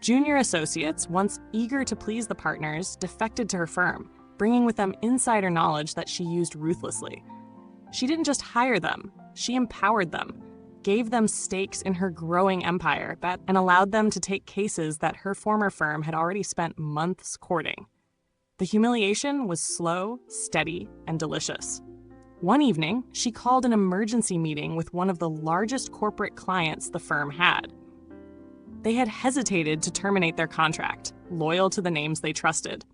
Junior associates, once eager to please the partners, defected to her firm, bringing with them insider knowledge that she used ruthlessly. She didn't just hire them, she empowered them, gave them stakes in her growing empire, and allowed them to take cases that her former firm had already spent months courting. The humiliation was slow, steady, and delicious. One evening, she called an emergency meeting with one of the largest corporate clients the firm had. They had hesitated to terminate their contract, loyal to the names they trusted.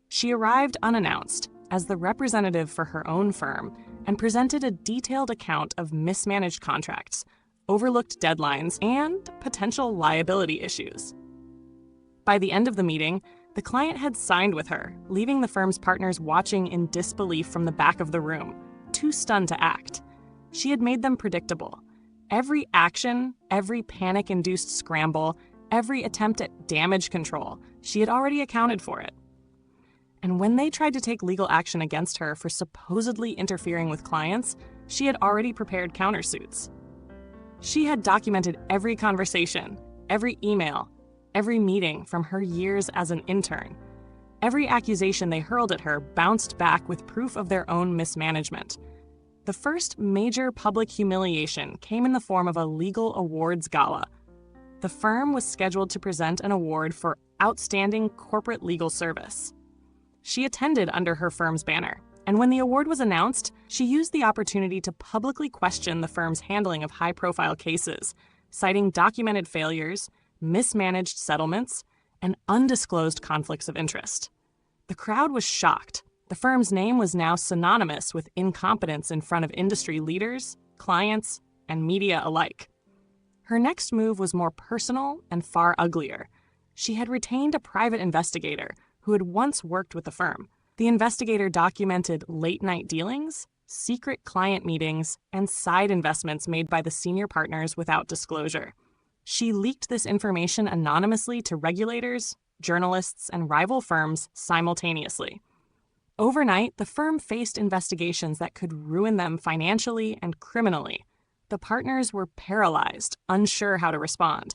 She arrived unannounced as the representative for her own firm and presented a detailed account of mismanaged contracts, overlooked deadlines, and potential liability issues. By the end of the meeting, the client had signed with her, leaving the firm's partners watching in disbelief from the back of the room, too stunned to act. She had made them predictable. Every action, every panic-induced scramble, every attempt at damage control, she had already accounted for it. And when they tried to take legal action against her for supposedly interfering with clients, she had already prepared countersuits. She had documented every conversation, every email, every meeting from her years as an intern. Every accusation they hurled at her bounced back with proof of their own mismanagement. The first major public humiliation came in the form of a legal awards gala. The firm was scheduled to present an award for outstanding corporate legal service. She attended under her firm's banner, and when the award was announced, she used the opportunity to publicly question the firm's handling of high-profile cases, citing documented failures, mismanaged settlements, and undisclosed conflicts of interest. The crowd was shocked. The firm's name was now synonymous with incompetence in front of industry leaders, clients, and media alike. Her next move was more personal and far uglier. She had retained a private investigator who had once worked with the firm. The investigator documented late-night dealings, secret client meetings, and side investments made by the senior partners without disclosure. She leaked this information anonymously to regulators, journalists, and rival firms simultaneously. Overnight, the firm faced investigations that could ruin them financially and criminally. The partners were paralyzed, unsure how to respond.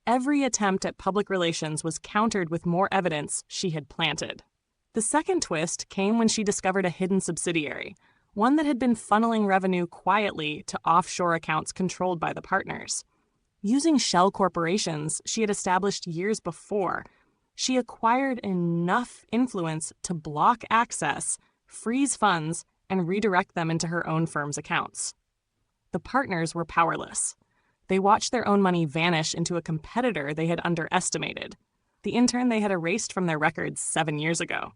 Every attempt at public relations was countered with more evidence she had planted. The second twist came when she discovered a hidden subsidiary, one that had been funneling revenue quietly to offshore accounts controlled by the partners. Using shell corporations she had established years before, she acquired enough influence to block access, freeze funds, and redirect them into her own firm's accounts. The partners were powerless. They watched their own money vanish into a competitor they had underestimated, the intern they had erased from their records 7 years ago.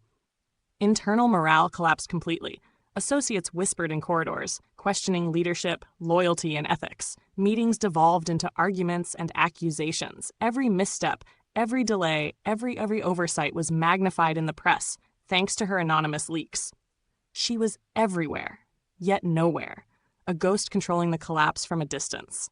Internal morale collapsed completely. Associates whispered in corridors, questioning leadership, loyalty, and ethics. Meetings devolved into arguments and accusations. Every misstep, every delay, every oversight was magnified in the press, thanks to her anonymous leaks. She was everywhere, yet nowhere, a ghost controlling the collapse from a distance.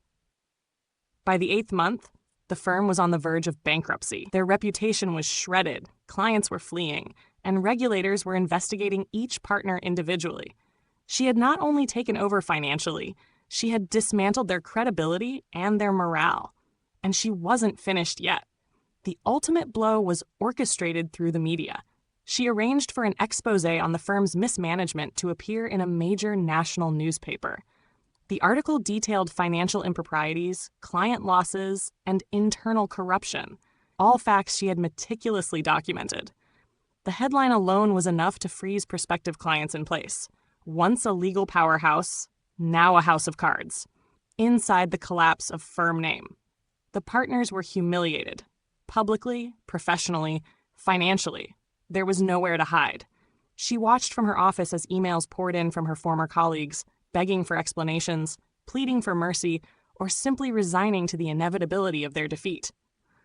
By the 8th month, the firm was on the verge of bankruptcy. Their reputation was shredded, clients were fleeing, and regulators were investigating each partner individually. She had not only taken over financially, she had dismantled their credibility and their morale. And she wasn't finished yet. The ultimate blow was orchestrated through the media. She arranged for an expose on the firm's mismanagement to appear in a major national newspaper. The article detailed financial improprieties, client losses, and internal corruption, all facts she had meticulously documented. The headline alone was enough to freeze prospective clients in place. Once a legal powerhouse, now a house of cards. Inside the collapse of firm name. The partners were humiliated. Publicly, professionally, financially. There was nowhere to hide. She watched from her office as emails poured in from her former colleagues, begging for explanations, pleading for mercy, or simply resigning to the inevitability of their defeat.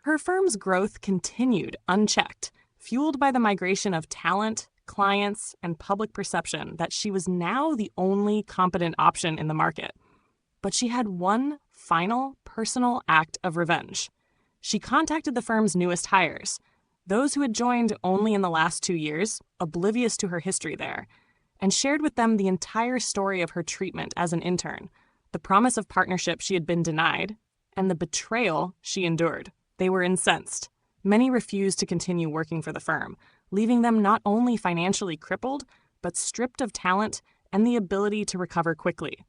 Her firm's growth continued unchecked, fueled by the migration of talent, clients, and public perception that she was now the only competent option in the market. But she had one final, personal act of revenge. She contacted the firm's newest hires, those who had joined only in the last 2 years, oblivious to her history there, and shared with them the entire story of her treatment as an intern, the promise of partnership she had been denied, and the betrayal she endured. They were incensed. Many refused to continue working for the firm, leaving them not only financially crippled, but stripped of talent and the ability to recover quickly.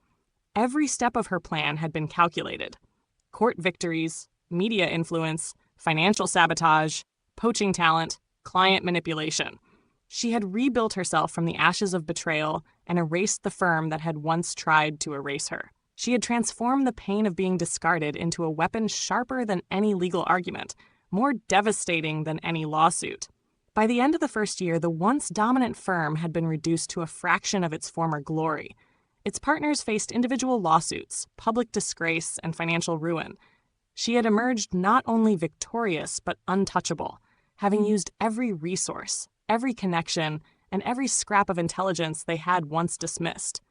Every step of her plan had been calculated. Court victories, media influence, financial sabotage, poaching talent, client manipulation. She had rebuilt herself from the ashes of betrayal and erased the firm that had once tried to erase her. She had transformed the pain of being discarded into a weapon sharper than any legal argument, more devastating than any lawsuit. By the end of the first year, the once dominant firm had been reduced to a fraction of its former glory. Its partners faced individual lawsuits, public disgrace, and financial ruin. She had emerged not only victorious, but untouchable, having used every resource, every connection, and every scrap of intelligence they had once dismissed.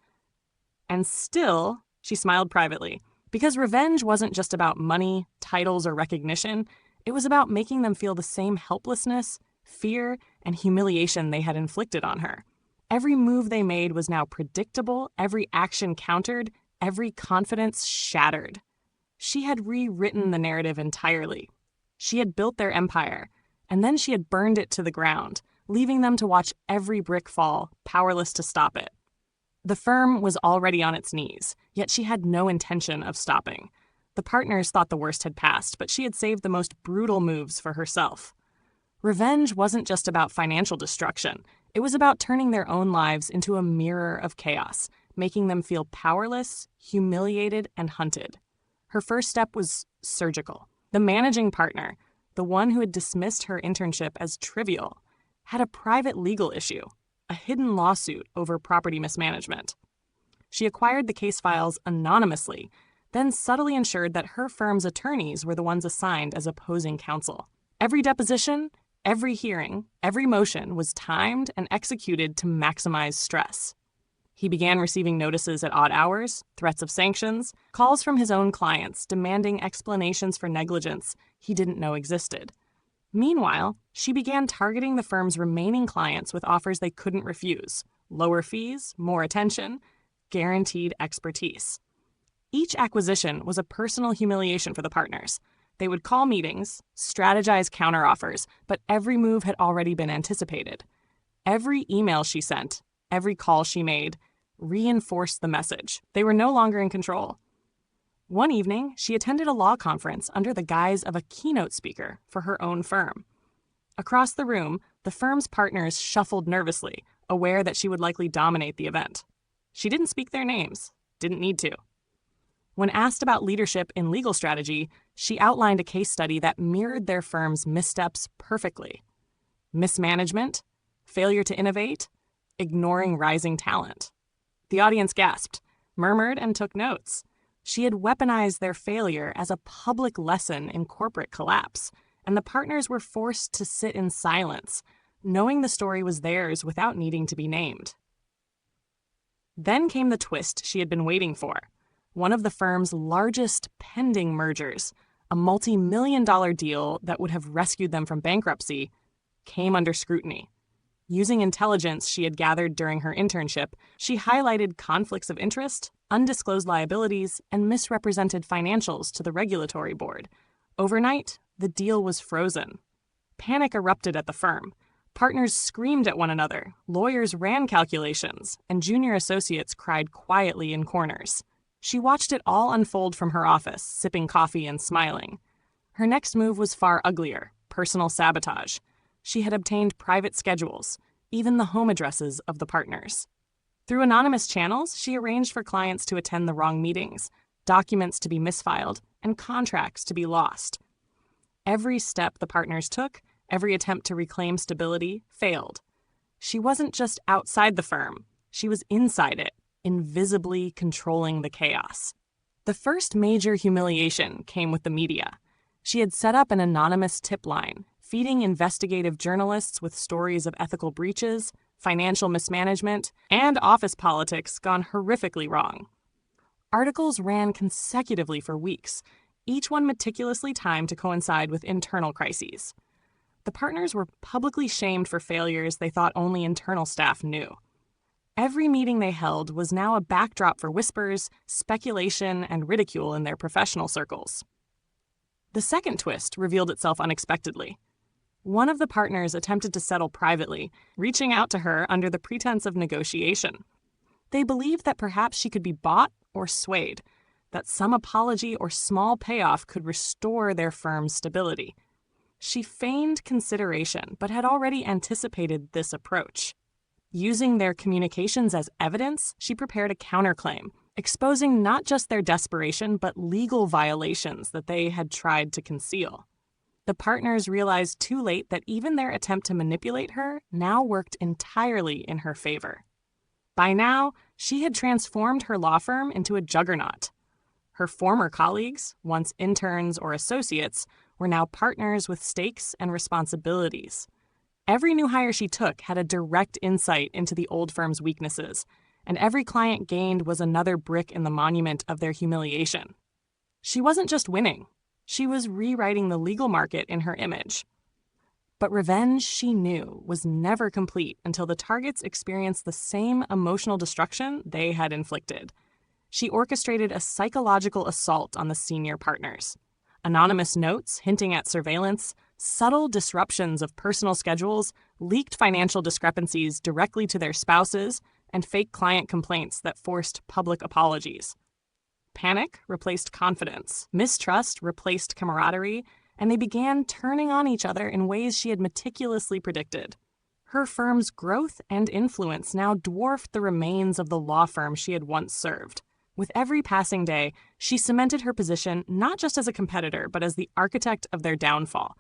And still, she smiled privately, because revenge wasn't just about money, titles, or recognition. It was about making them feel the same helplessness, fear, and humiliation they had inflicted on her. Every move they made was now predictable, every action countered, every confidence shattered. She had rewritten the narrative entirely. She had built their empire, and then she had burned it to the ground, leaving them to watch every brick fall, powerless to stop it. The firm was already on its knees, yet she had no intention of stopping. The partners thought the worst had passed, but she had saved the most brutal moves for herself. Revenge wasn't just about financial destruction. It was about turning their own lives into a mirror of chaos, making them feel powerless, humiliated, and hunted. Her first step was surgical. The managing partner, the one who had dismissed her internship as trivial, had a private legal issue, a hidden lawsuit over property mismanagement. She acquired the case files anonymously, then subtly ensured that her firm's attorneys were the ones assigned as opposing counsel. Every deposition, every hearing, every motion was timed and executed to maximize stress. He began receiving notices at odd hours, threats of sanctions, calls from his own clients demanding explanations for negligence he didn't know existed. Meanwhile, she began targeting the firm's remaining clients with offers they couldn't refuse: lower fees, more attention, guaranteed expertise. Each acquisition was a personal humiliation for the partners. They would call meetings, strategize counteroffers, but every move had already been anticipated. Every email she sent, every call she made, reinforced the message. They were no longer in control. One evening, she attended a law conference under the guise of a keynote speaker for her own firm. Across the room, the firm's partners shuffled nervously, aware that she would likely dominate the event. She didn't speak their names, didn't need to. When asked about leadership in legal strategy, she outlined a case study that mirrored their firm's missteps perfectly. Mismanagement, failure to innovate, ignoring rising talent. The audience gasped, murmured, and took notes. She had weaponized their failure as a public lesson in corporate collapse, and the partners were forced to sit in silence, knowing the story was theirs without needing to be named. Then came the twist she had been waiting for. One of the firm's largest pending mergers, a multi-million-dollar deal that would have rescued them from bankruptcy, came under scrutiny. Using intelligence she had gathered during her internship, she highlighted conflicts of interest, undisclosed liabilities, and misrepresented financials to the regulatory board. Overnight, the deal was frozen. Panic erupted at the firm. Partners screamed at one another, lawyers ran calculations, and junior associates cried quietly in corners. She watched it all unfold from her office, sipping coffee and smiling. Her next move was far uglier: personal sabotage. She had obtained private schedules, even the home addresses of the partners. Through anonymous channels, she arranged for clients to attend the wrong meetings, documents to be misfiled, and contracts to be lost. Every step the partners took, every attempt to reclaim stability, failed. She wasn't just outside the firm, she was inside it, invisibly controlling the chaos. The first major humiliation came with the media. She had set up an anonymous tip line, feeding investigative journalists with stories of ethical breaches, financial mismanagement, and office politics gone horrifically wrong. Articles ran consecutively for weeks, each one meticulously timed to coincide with internal crises. The partners were publicly shamed for failures they thought only internal staff knew. Every meeting they held was now a backdrop for whispers, speculation, and ridicule in their professional circles. The second twist revealed itself unexpectedly. One of the partners attempted to settle privately, reaching out to her under the pretense of negotiation. They believed that perhaps she could be bought or swayed, that some apology or small payoff could restore their firm's stability. She feigned consideration, but had already anticipated this approach. Using their communications as evidence, she prepared a counterclaim, exposing not just their desperation, but legal violations that they had tried to conceal. The partners realized too late that even their attempt to manipulate her now worked entirely in her favor. By now, she had transformed her law firm into a juggernaut. Her former colleagues, once interns or associates, were now partners with stakes and responsibilities. Every new hire she took had a direct insight into the old firm's weaknesses, and every client gained was another brick in the monument of their humiliation. She wasn't just winning. She was rewriting the legal market in her image. But revenge, she knew, was never complete until the targets experienced the same emotional destruction they had inflicted. She orchestrated a psychological assault on the senior partners. Anonymous notes hinting at surveillance, subtle disruptions of personal schedules, leaked financial discrepancies directly to their spouses, and fake client complaints that forced public apologies. Panic replaced confidence, mistrust replaced camaraderie, and they began turning on each other in ways she had meticulously predicted. Her firm's growth and influence now dwarfed the remains of the law firm she had once served. With every passing day, she cemented her position not just as a competitor, but as the architect of their downfall.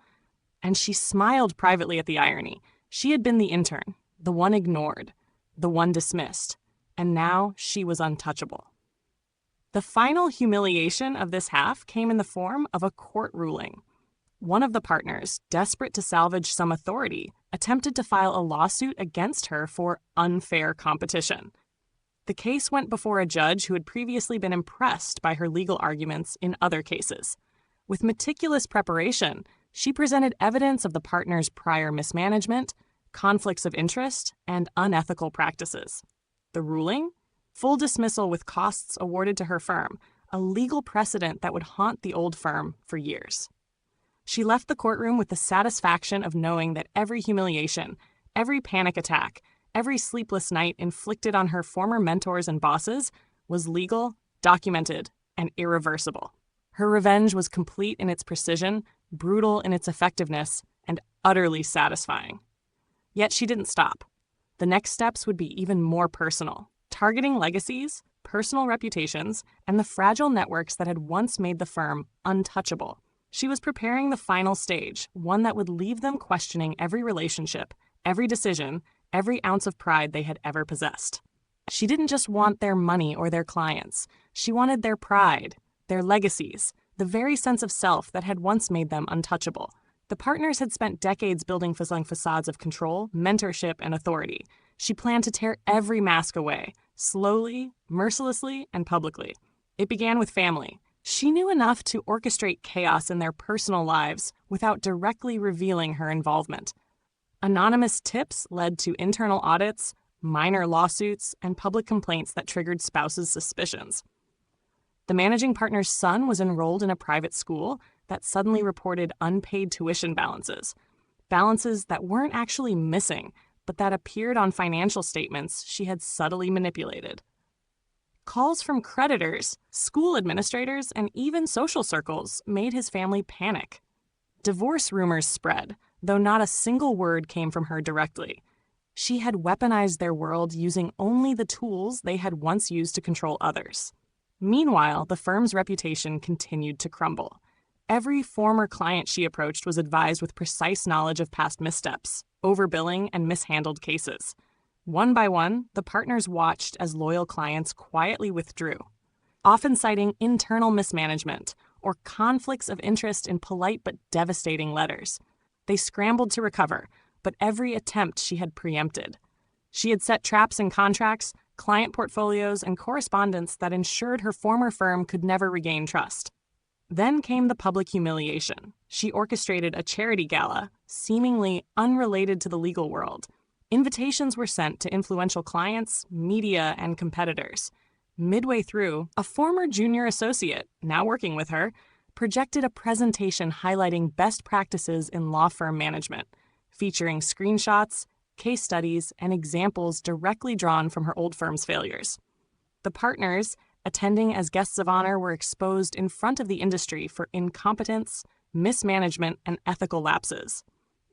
And she smiled privately at the irony. She had been the intern, the one ignored, the one dismissed, and now she was untouchable. The final humiliation of this half came in the form of a court ruling. One of the partners, desperate to salvage some authority, attempted to file a lawsuit against her for unfair competition. The case went before a judge who had previously been impressed by her legal arguments in other cases. With meticulous preparation, she presented evidence of the partner's prior mismanagement, conflicts of interest, and unethical practices. The ruling? Full dismissal with costs awarded to her firm, a legal precedent that would haunt the old firm for years. She left the courtroom with the satisfaction of knowing that every humiliation, every panic attack, every sleepless night inflicted on her former mentors and bosses was legal, documented, and irreversible. Her revenge was complete in its precision, brutal in its effectiveness, and utterly satisfying. Yet she didn't stop. The next steps would be even more personal, targeting legacies, personal reputations, and the fragile networks that had once made the firm untouchable. She was preparing the final stage, one that would leave them questioning every relationship, every decision, every ounce of pride they had ever possessed. She didn't just want their money or their clients. She wanted their pride, their legacies, the very sense of self that had once made them untouchable. The partners had spent decades building facades of control, mentorship, and authority. She planned to tear every mask away, slowly, mercilessly, and publicly. It began with family. She knew enough to orchestrate chaos in their personal lives without directly revealing her involvement. Anonymous tips led to internal audits, minor lawsuits, and public complaints that triggered spouses' suspicions. The managing partner's son was enrolled in a private school that suddenly reported unpaid tuition balances that weren't actually missing, but that appeared on financial statements she had subtly manipulated. Calls from creditors, school administrators, and even social circles made his family panic. Divorce rumors spread, though not a single word came from her directly. She had weaponized their world using only the tools they had once used to control others. Meanwhile, the firm's reputation continued to crumble. Every former client she approached was advised with precise knowledge of past missteps, overbilling, and mishandled cases. One by one, the partners watched as loyal clients quietly withdrew, often citing internal mismanagement or conflicts of interest in polite but devastating letters. They scrambled to recover, but every attempt she had preempted. She had set traps in contracts, client portfolios, and correspondence that ensured her former firm could never regain trust. Then came the public humiliation. She orchestrated a charity gala, seemingly unrelated to the legal world. Invitations were sent to influential clients, media, and competitors. Midway through, a former junior associate, now working with her, projected a presentation highlighting best practices in law firm management, featuring screenshots, case studies, and examples directly drawn from her old firm's failures. The partners, attending as guests of honor, were exposed in front of the industry for incompetence, mismanagement, and ethical lapses.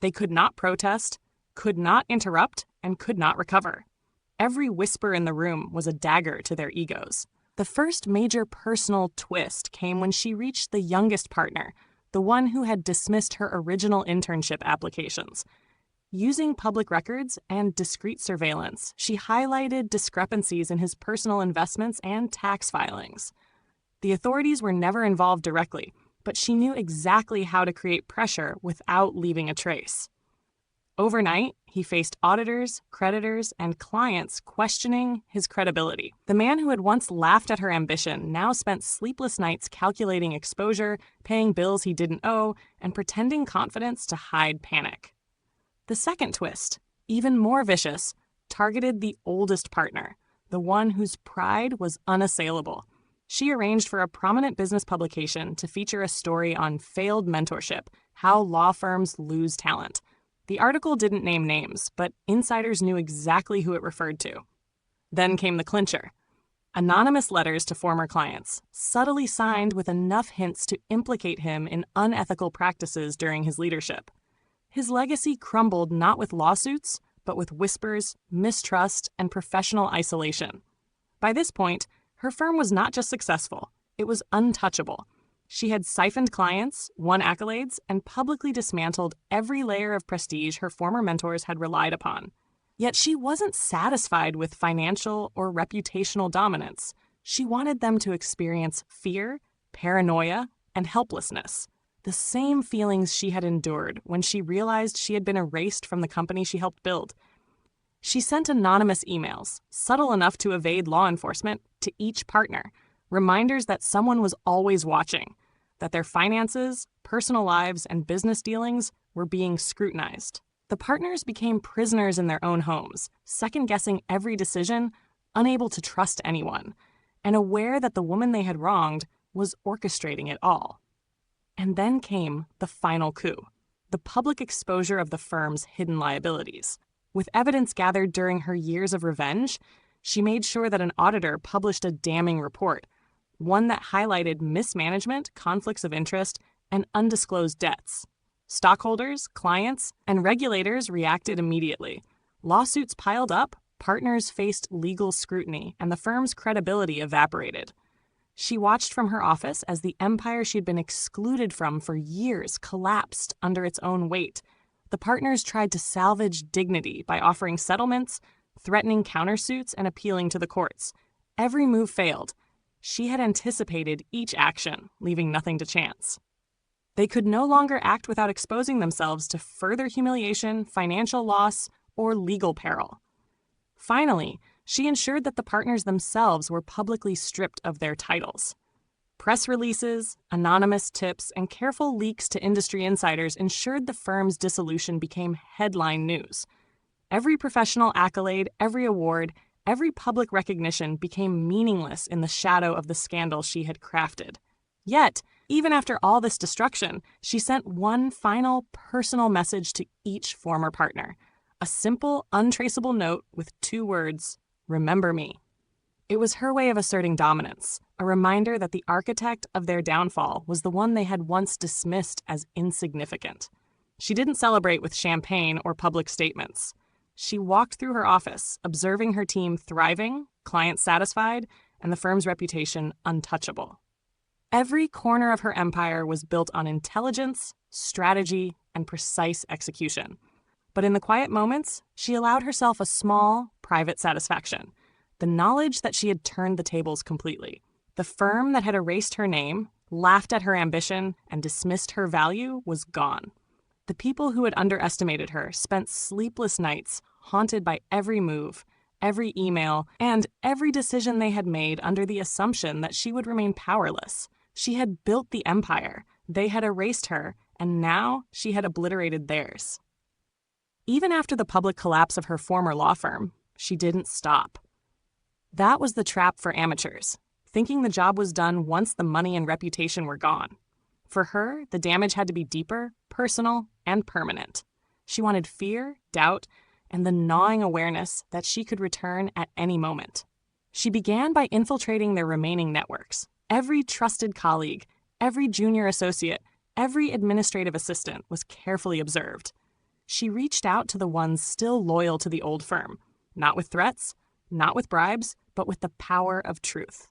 They could not protest, could not interrupt, and could not recover. Every whisper in the room was a dagger to their egos. The first major personal twist came when she reached the youngest partner, the one who had dismissed her original internship applications. Using public records and discreet surveillance, she highlighted discrepancies in his personal investments and tax filings. The authorities were never involved directly, but she knew exactly how to create pressure without leaving a trace. Overnight, he faced auditors, creditors, and clients questioning his credibility. The man who had once laughed at her ambition now spent sleepless nights calculating exposure, paying bills he didn't owe, and pretending confidence to hide panic. The second twist, even more vicious, targeted the oldest partner, the one whose pride was unassailable. She arranged for a prominent business publication to feature a story on failed mentorship, how law firms lose talent. The article didn't name names, but insiders knew exactly who it referred to. Then came the clincher. Anonymous letters to former clients, subtly signed with enough hints to implicate him in unethical practices during his leadership. His legacy crumbled not with lawsuits, but with whispers, mistrust, and professional isolation. By this point, her firm was not just successful, it was untouchable. She had siphoned clients, won accolades, and publicly dismantled every layer of prestige her former mentors had relied upon. Yet she wasn't satisfied with financial or reputational dominance. She wanted them to experience fear, paranoia, and helplessness, the same feelings she had endured when she realized she had been erased from the company she helped build. She sent anonymous emails, subtle enough to evade law enforcement, to each partner, reminders that someone was always watching, that their finances, personal lives, and business dealings were being scrutinized. The partners became prisoners in their own homes, second-guessing every decision, unable to trust anyone, and aware that the woman they had wronged was orchestrating it all. And then came the final coup, the public exposure of the firm's hidden liabilities. With evidence gathered during her years of revenge, she made sure that an auditor published a damning report, one that highlighted mismanagement, conflicts of interest, and undisclosed debts. Stockholders, clients, and regulators reacted immediately. Lawsuits piled up, partners faced legal scrutiny, and the firm's credibility evaporated. She watched from her office as the empire she'd been excluded from for years collapsed under its own weight. The partners tried to salvage dignity by offering settlements, threatening countersuits, and appealing to the courts. Every move failed. She had anticipated each action, leaving nothing to chance. They could no longer act without exposing themselves to further humiliation, financial loss, or legal peril. Finally, she ensured that the partners themselves were publicly stripped of their titles. Press releases, anonymous tips, and careful leaks to industry insiders ensured the firm's dissolution became headline news. Every professional accolade, every award, every public recognition became meaningless in the shadow of the scandal she had crafted. Yet, even after all this destruction, she sent one final personal message to each former partner. A simple, untraceable note with 2 words, "Remember me." It was her way of asserting dominance, a reminder that the architect of their downfall was the one they had once dismissed as insignificant. She didn't celebrate with champagne or public statements. She walked through her office, observing her team thriving, clients satisfied, and the firm's reputation untouchable. Every corner of her empire was built on intelligence, strategy, and precise execution. But in the quiet moments, she allowed herself a small, private satisfaction. The knowledge that she had turned the tables completely. The firm that had erased her name, laughed at her ambition, and dismissed her value was gone. The people who had underestimated her spent sleepless nights, haunted by every move, every email, and every decision they had made under the assumption that she would remain powerless. She had built the empire, they had erased her, and now she had obliterated theirs. Even after the public collapse of her former law firm, she didn't stop. That was the trap for amateurs, thinking the job was done once the money and reputation were gone. For her, the damage had to be deeper, personal, and permanent. She wanted fear, doubt, and the gnawing awareness that she could return at any moment. She began by infiltrating their remaining networks. Every trusted colleague, every junior associate, every administrative assistant was carefully observed. She reached out to the ones still loyal to the old firm, not with threats, not with bribes, but with the power of truth.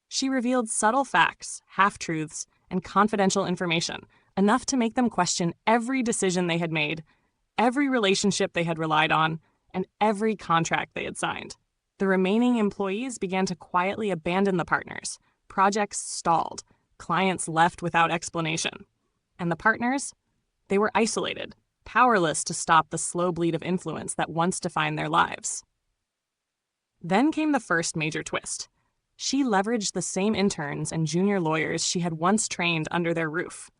She revealed subtle facts, half-truths, and confidential information, enough to make them question every decision they had made, every relationship they had relied on, and every contract they had signed. The remaining employees began to quietly abandon the partners. Projects stalled. Clients left without explanation. And the partners? They were isolated, powerless to stop the slow bleed of influence that once defined their lives. Then came the first major twist. She leveraged the same interns and junior lawyers she had once trained under their roof.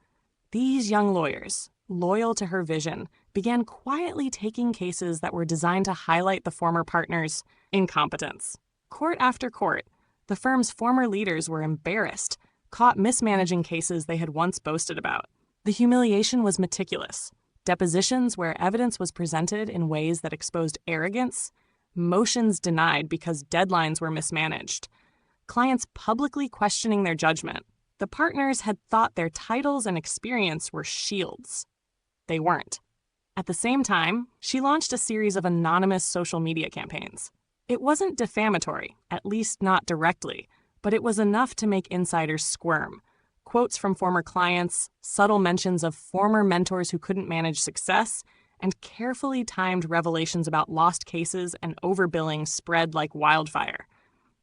These young lawyers, loyal to her vision, began quietly taking cases that were designed to highlight the former partners' incompetence. Court after court, the firm's former leaders were embarrassed, caught mismanaging cases they had once boasted about. The humiliation was meticulous. Depositions where evidence was presented in ways that exposed arrogance, motions denied because deadlines were mismanaged, clients publicly questioning their judgment. The partners had thought their titles and experience were shields. They weren't. At the same time, she launched a series of anonymous social media campaigns. It wasn't defamatory, at least not directly, but it was enough to make insiders squirm. Quotes from former clients, subtle mentions of former mentors who couldn't manage success, and carefully timed revelations about lost cases and overbilling spread like wildfire.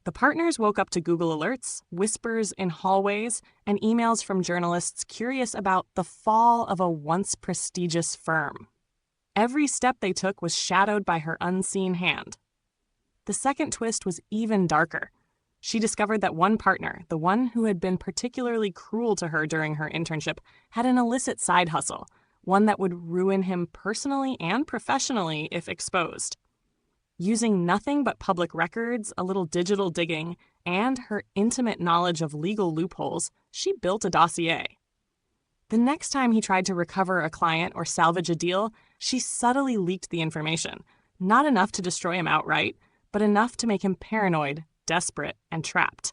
The partners woke up to Google alerts, whispers in hallways, and emails from journalists curious about the fall of a once prestigious firm. Every step they took was shadowed by her unseen hand. The second twist was even darker. She discovered that one partner, the one who had been particularly cruel to her during her internship, had an illicit side hustle, one that would ruin him personally and professionally if exposed. Using nothing but public records, a little digital digging, and her intimate knowledge of legal loopholes, she built a dossier. The next time he tried to recover a client or salvage a deal, she subtly leaked the information. Not enough to destroy him outright, but enough to make him paranoid, desperate, and trapped.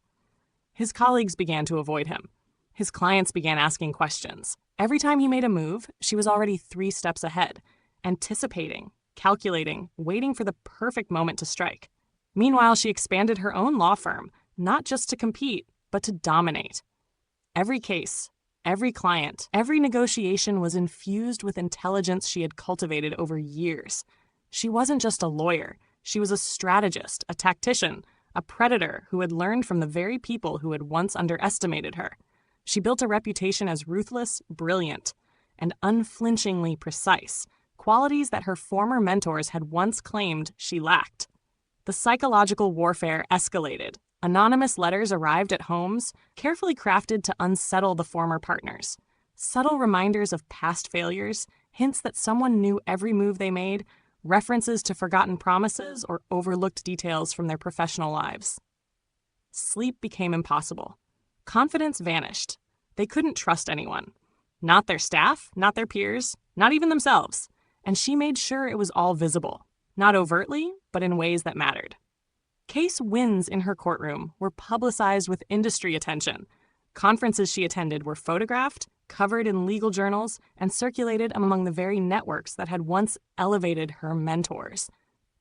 His colleagues began to avoid him. His clients began asking questions. Every time he made a move, she was already 3 steps ahead, anticipating, calculating, waiting for the perfect moment to strike. Meanwhile, she expanded her own law firm, not just to compete, but to dominate. Every case, every client, every negotiation was infused with intelligence she had cultivated over years. She wasn't just a lawyer. She was a strategist, a tactician, a predator who had learned from the very people who had once underestimated her. She built a reputation as ruthless, brilliant, and unflinchingly precise, qualities that her former mentors had once claimed she lacked. The psychological warfare escalated. Anonymous letters arrived at homes, carefully crafted to unsettle the former partners. Subtle reminders of past failures, hints that someone knew every move they made, references to forgotten promises or overlooked details from their professional lives. Sleep became impossible. Confidence vanished. They couldn't trust anyone. Not their staff, not their peers, not even themselves. And she made sure it was all visible. Not overtly, but in ways that mattered. Case wins in her courtroom were publicized with industry attention. Conferences she attended were photographed, covered in legal journals, and circulated among the very networks that had once elevated her mentors.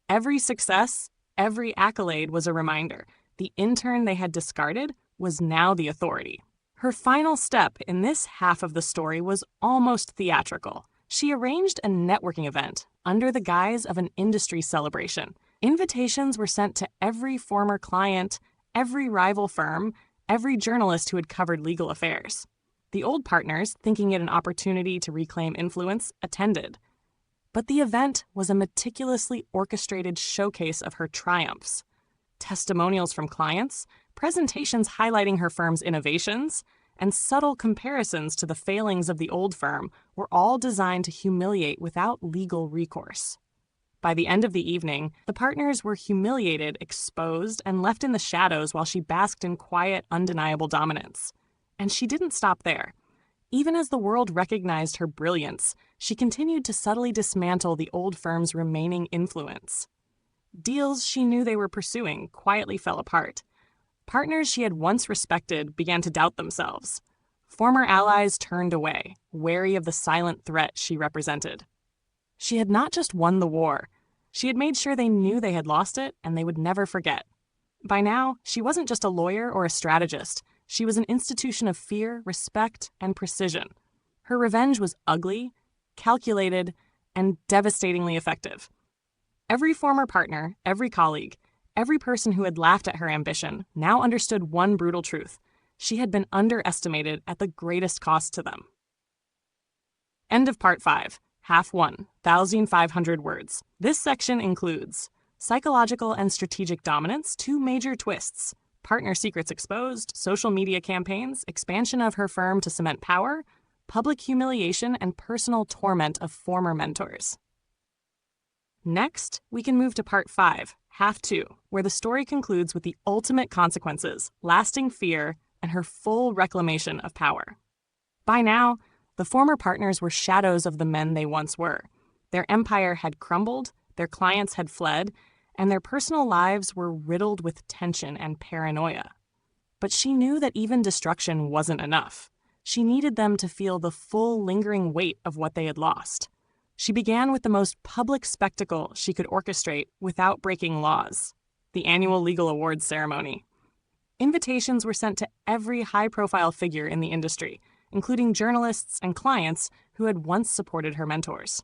Every success, every accolade was a reminder. The intern they had discarded was now the authority. Her final step in this half of the story was almost theatrical. She arranged a networking event under the guise of an industry celebration. Invitations were sent to every former client, every rival firm, every journalist who had covered legal affairs. The old partners, thinking it an opportunity to reclaim influence, attended. But the event was a meticulously orchestrated showcase of her triumphs. Testimonials from clients, presentations highlighting her firm's innovations, and subtle comparisons to the failings of the old firm were all designed to humiliate without legal recourse. By the end of the evening, the partners were humiliated, exposed, and left in the shadows while she basked in quiet, undeniable dominance. And she didn't stop there. Even as the world recognized her brilliance, she continued to subtly dismantle the old firm's remaining influence. Deals she knew they were pursuing quietly fell apart. Partners she had once respected began to doubt themselves. Former allies turned away, wary of the silent threat she represented. She had not just won the war. She had made sure they knew they had lost it and they would never forget. By now, she wasn't just a lawyer or a strategist. She was an institution of fear, respect, and precision. Her revenge was ugly, calculated, and devastatingly effective. Every former partner, every colleague, every person who had laughed at her ambition now understood one brutal truth. She had been underestimated at the greatest cost to them. End of Part 5. Half 1, 1,500 words. This section includes psychological and strategic dominance, 2 major twists, partner secrets exposed, social media campaigns, expansion of her firm to cement power, public humiliation, and personal torment of former mentors. Next, we can move to Part 5, Half 2, where the story concludes with the ultimate consequences, lasting fear, and her full reclamation of power. By now, the former partners were shadows of the men they once were. Their empire had crumbled, their clients had fled, and their personal lives were riddled with tension and paranoia. But she knew that even destruction wasn't enough. She needed them to feel the full, lingering weight of what they had lost. She began with the most public spectacle she could orchestrate without breaking laws: the annual legal awards ceremony. Invitations were sent to every high-profile figure in the industry, including journalists and clients who had once supported her mentors.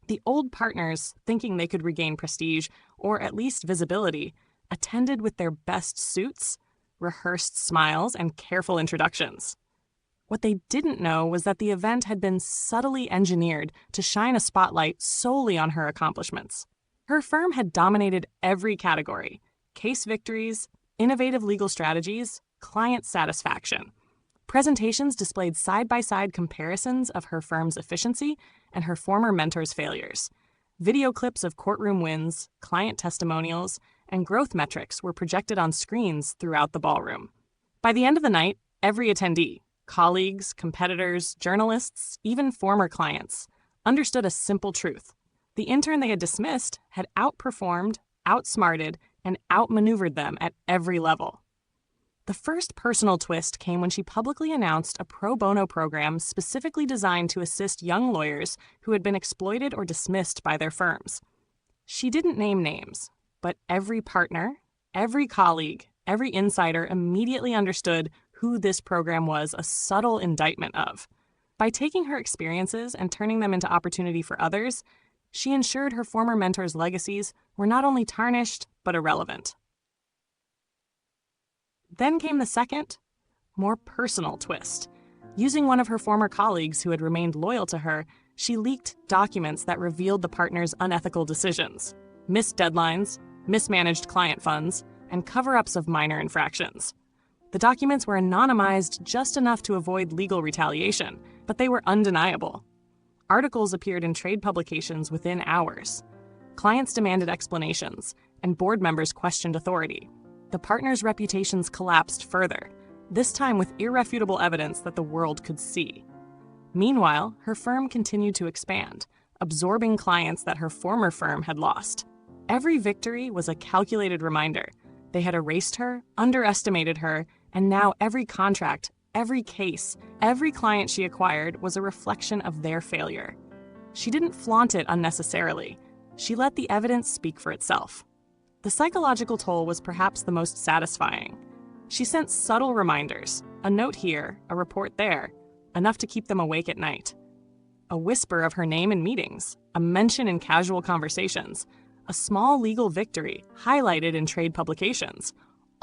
The old partners, thinking they could regain prestige, or at least visibility, attended with their best suits, rehearsed smiles, and careful introductions. What they didn't know was that the event had been subtly engineered to shine a spotlight solely on her accomplishments. Her firm had dominated every category: case victories, innovative legal strategies, client satisfaction. Presentations displayed side-by-side comparisons of her firm's efficiency and her former mentor's failures. Video clips of courtroom wins, client testimonials, and growth metrics were projected on screens throughout the ballroom. By the end of the night, every attendee, Colleagues, competitors, journalists, even former clients understood a simple truth. The intern they had dismissed had outperformed, outsmarted, and outmaneuvered them at every level. The first personal twist came when she publicly announced a pro bono program specifically designed to assist young lawyers who had been exploited or dismissed by their firms. She didn't name names, but every partner, every colleague, every insider immediately understood who this program was a subtle indictment of. By taking her experiences and turning them into opportunity for others, she ensured her former mentors' legacies were not only tarnished, but irrelevant. Then came the second, more personal twist. Using one of her former colleagues who had remained loyal to her, she leaked documents that revealed the partner's unethical decisions, missed deadlines, mismanaged client funds, and cover-ups of minor infractions. The documents were anonymized just enough to avoid legal retaliation, but they were undeniable. Articles appeared in trade publications within hours. Clients demanded explanations, and board members questioned authority. The partners' reputations collapsed further, this time with irrefutable evidence that the world could see. Meanwhile, her firm continued to expand, absorbing clients that her former firm had lost. Every victory was a calculated reminder. They had erased her, underestimated her, and now every contract, every case, every client she acquired was a reflection of their failure. She didn't flaunt it unnecessarily. She let the evidence speak for itself. The psychological toll was perhaps the most satisfying. She sent subtle reminders, a note here, a report there, enough to keep them awake at night. A whisper of her name in meetings, a mention in casual conversations, a small legal victory highlighted in trade publications,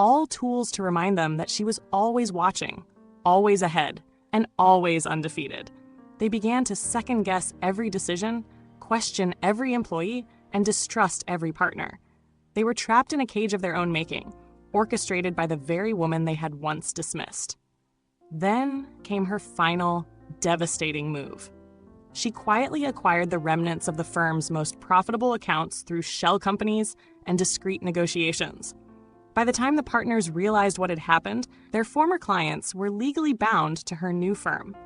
all tools to remind them that she was always watching, always ahead, and always undefeated. They began to second-guess every decision, question every employee, and distrust every partner. They were trapped in a cage of their own making, orchestrated by the very woman they had once dismissed. Then came her final, devastating move. She quietly acquired the remnants of the firm's most profitable accounts through shell companies and discreet negotiations. By the time the partners realized what had happened, their former clients were legally bound to her new firm.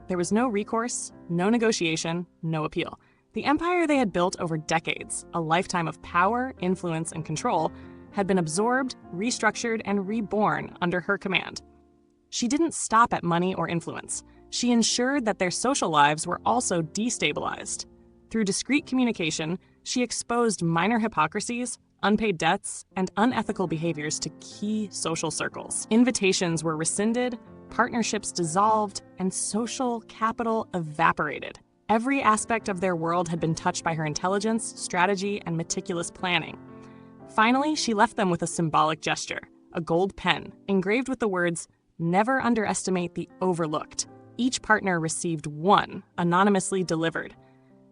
There was no recourse, no negotiation, no appeal. The empire they had built over decades, a lifetime of power, influence, and control, had been absorbed, restructured, and reborn under her command. She didn't stop at money or influence. She ensured that their social lives were also destabilized. Through discreet communication, she exposed minor hypocrisies, unpaid debts, and unethical behaviors to key social circles. Invitations were rescinded, partnerships dissolved, and social capital evaporated. Every aspect of their world had been touched by her intelligence, strategy, and meticulous planning. Finally, she left them with a symbolic gesture, a gold pen, engraved with the words, "Never underestimate the overlooked." Each partner received one, anonymously delivered.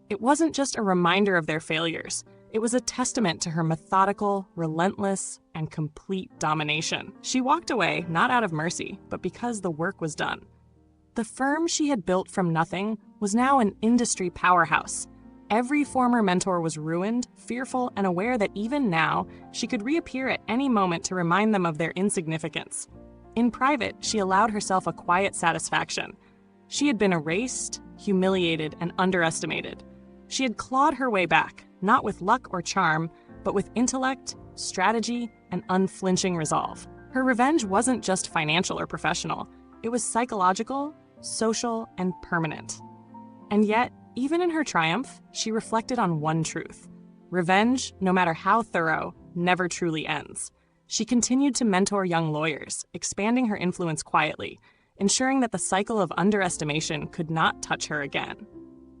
It wasn't just a reminder of their failures. It was a testament to her methodical, relentless, and complete domination. She walked away not out of mercy, but because the work was done. The firm she had built from nothing was now an industry powerhouse. Every former mentor was ruined, fearful, and aware that even now, she could reappear at any moment to remind them of their insignificance. In private, she allowed herself a quiet satisfaction. She had been erased, humiliated, and underestimated. She had clawed her way back, not with luck or charm, but with intellect, strategy, and unflinching resolve. Her revenge wasn't just financial or professional. It was psychological, social, and permanent. And yet, even in her triumph, she reflected on one truth. Revenge, no matter how thorough, never truly ends. She continued to mentor young lawyers, expanding her influence quietly, ensuring that the cycle of underestimation could not touch her again.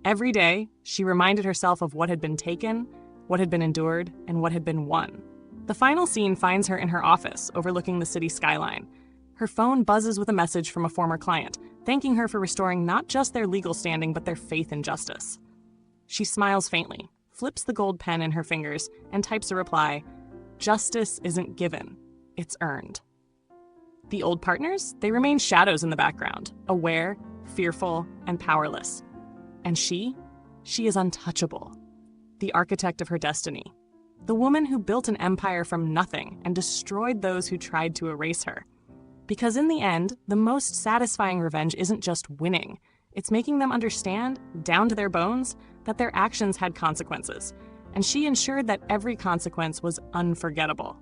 Every day, she reminded herself of what had been taken, what had been endured, and what had been won. The final scene finds her in her office, overlooking the city skyline. Her phone buzzes with a message from a former client, thanking her for restoring not just their legal standing, but their faith in justice. She smiles faintly, flips the gold pen in her fingers, and types a reply, "Justice isn't given, it's earned." The old partners, they remain shadows in the background, aware, fearful, and powerless. And she is untouchable, the architect of her destiny, the woman who built an empire from nothing and destroyed those who tried to erase her. Because in the end, the most satisfying revenge isn't just winning. It's making them understand, down to their bones, that their actions had consequences. And she ensured that every consequence was unforgettable.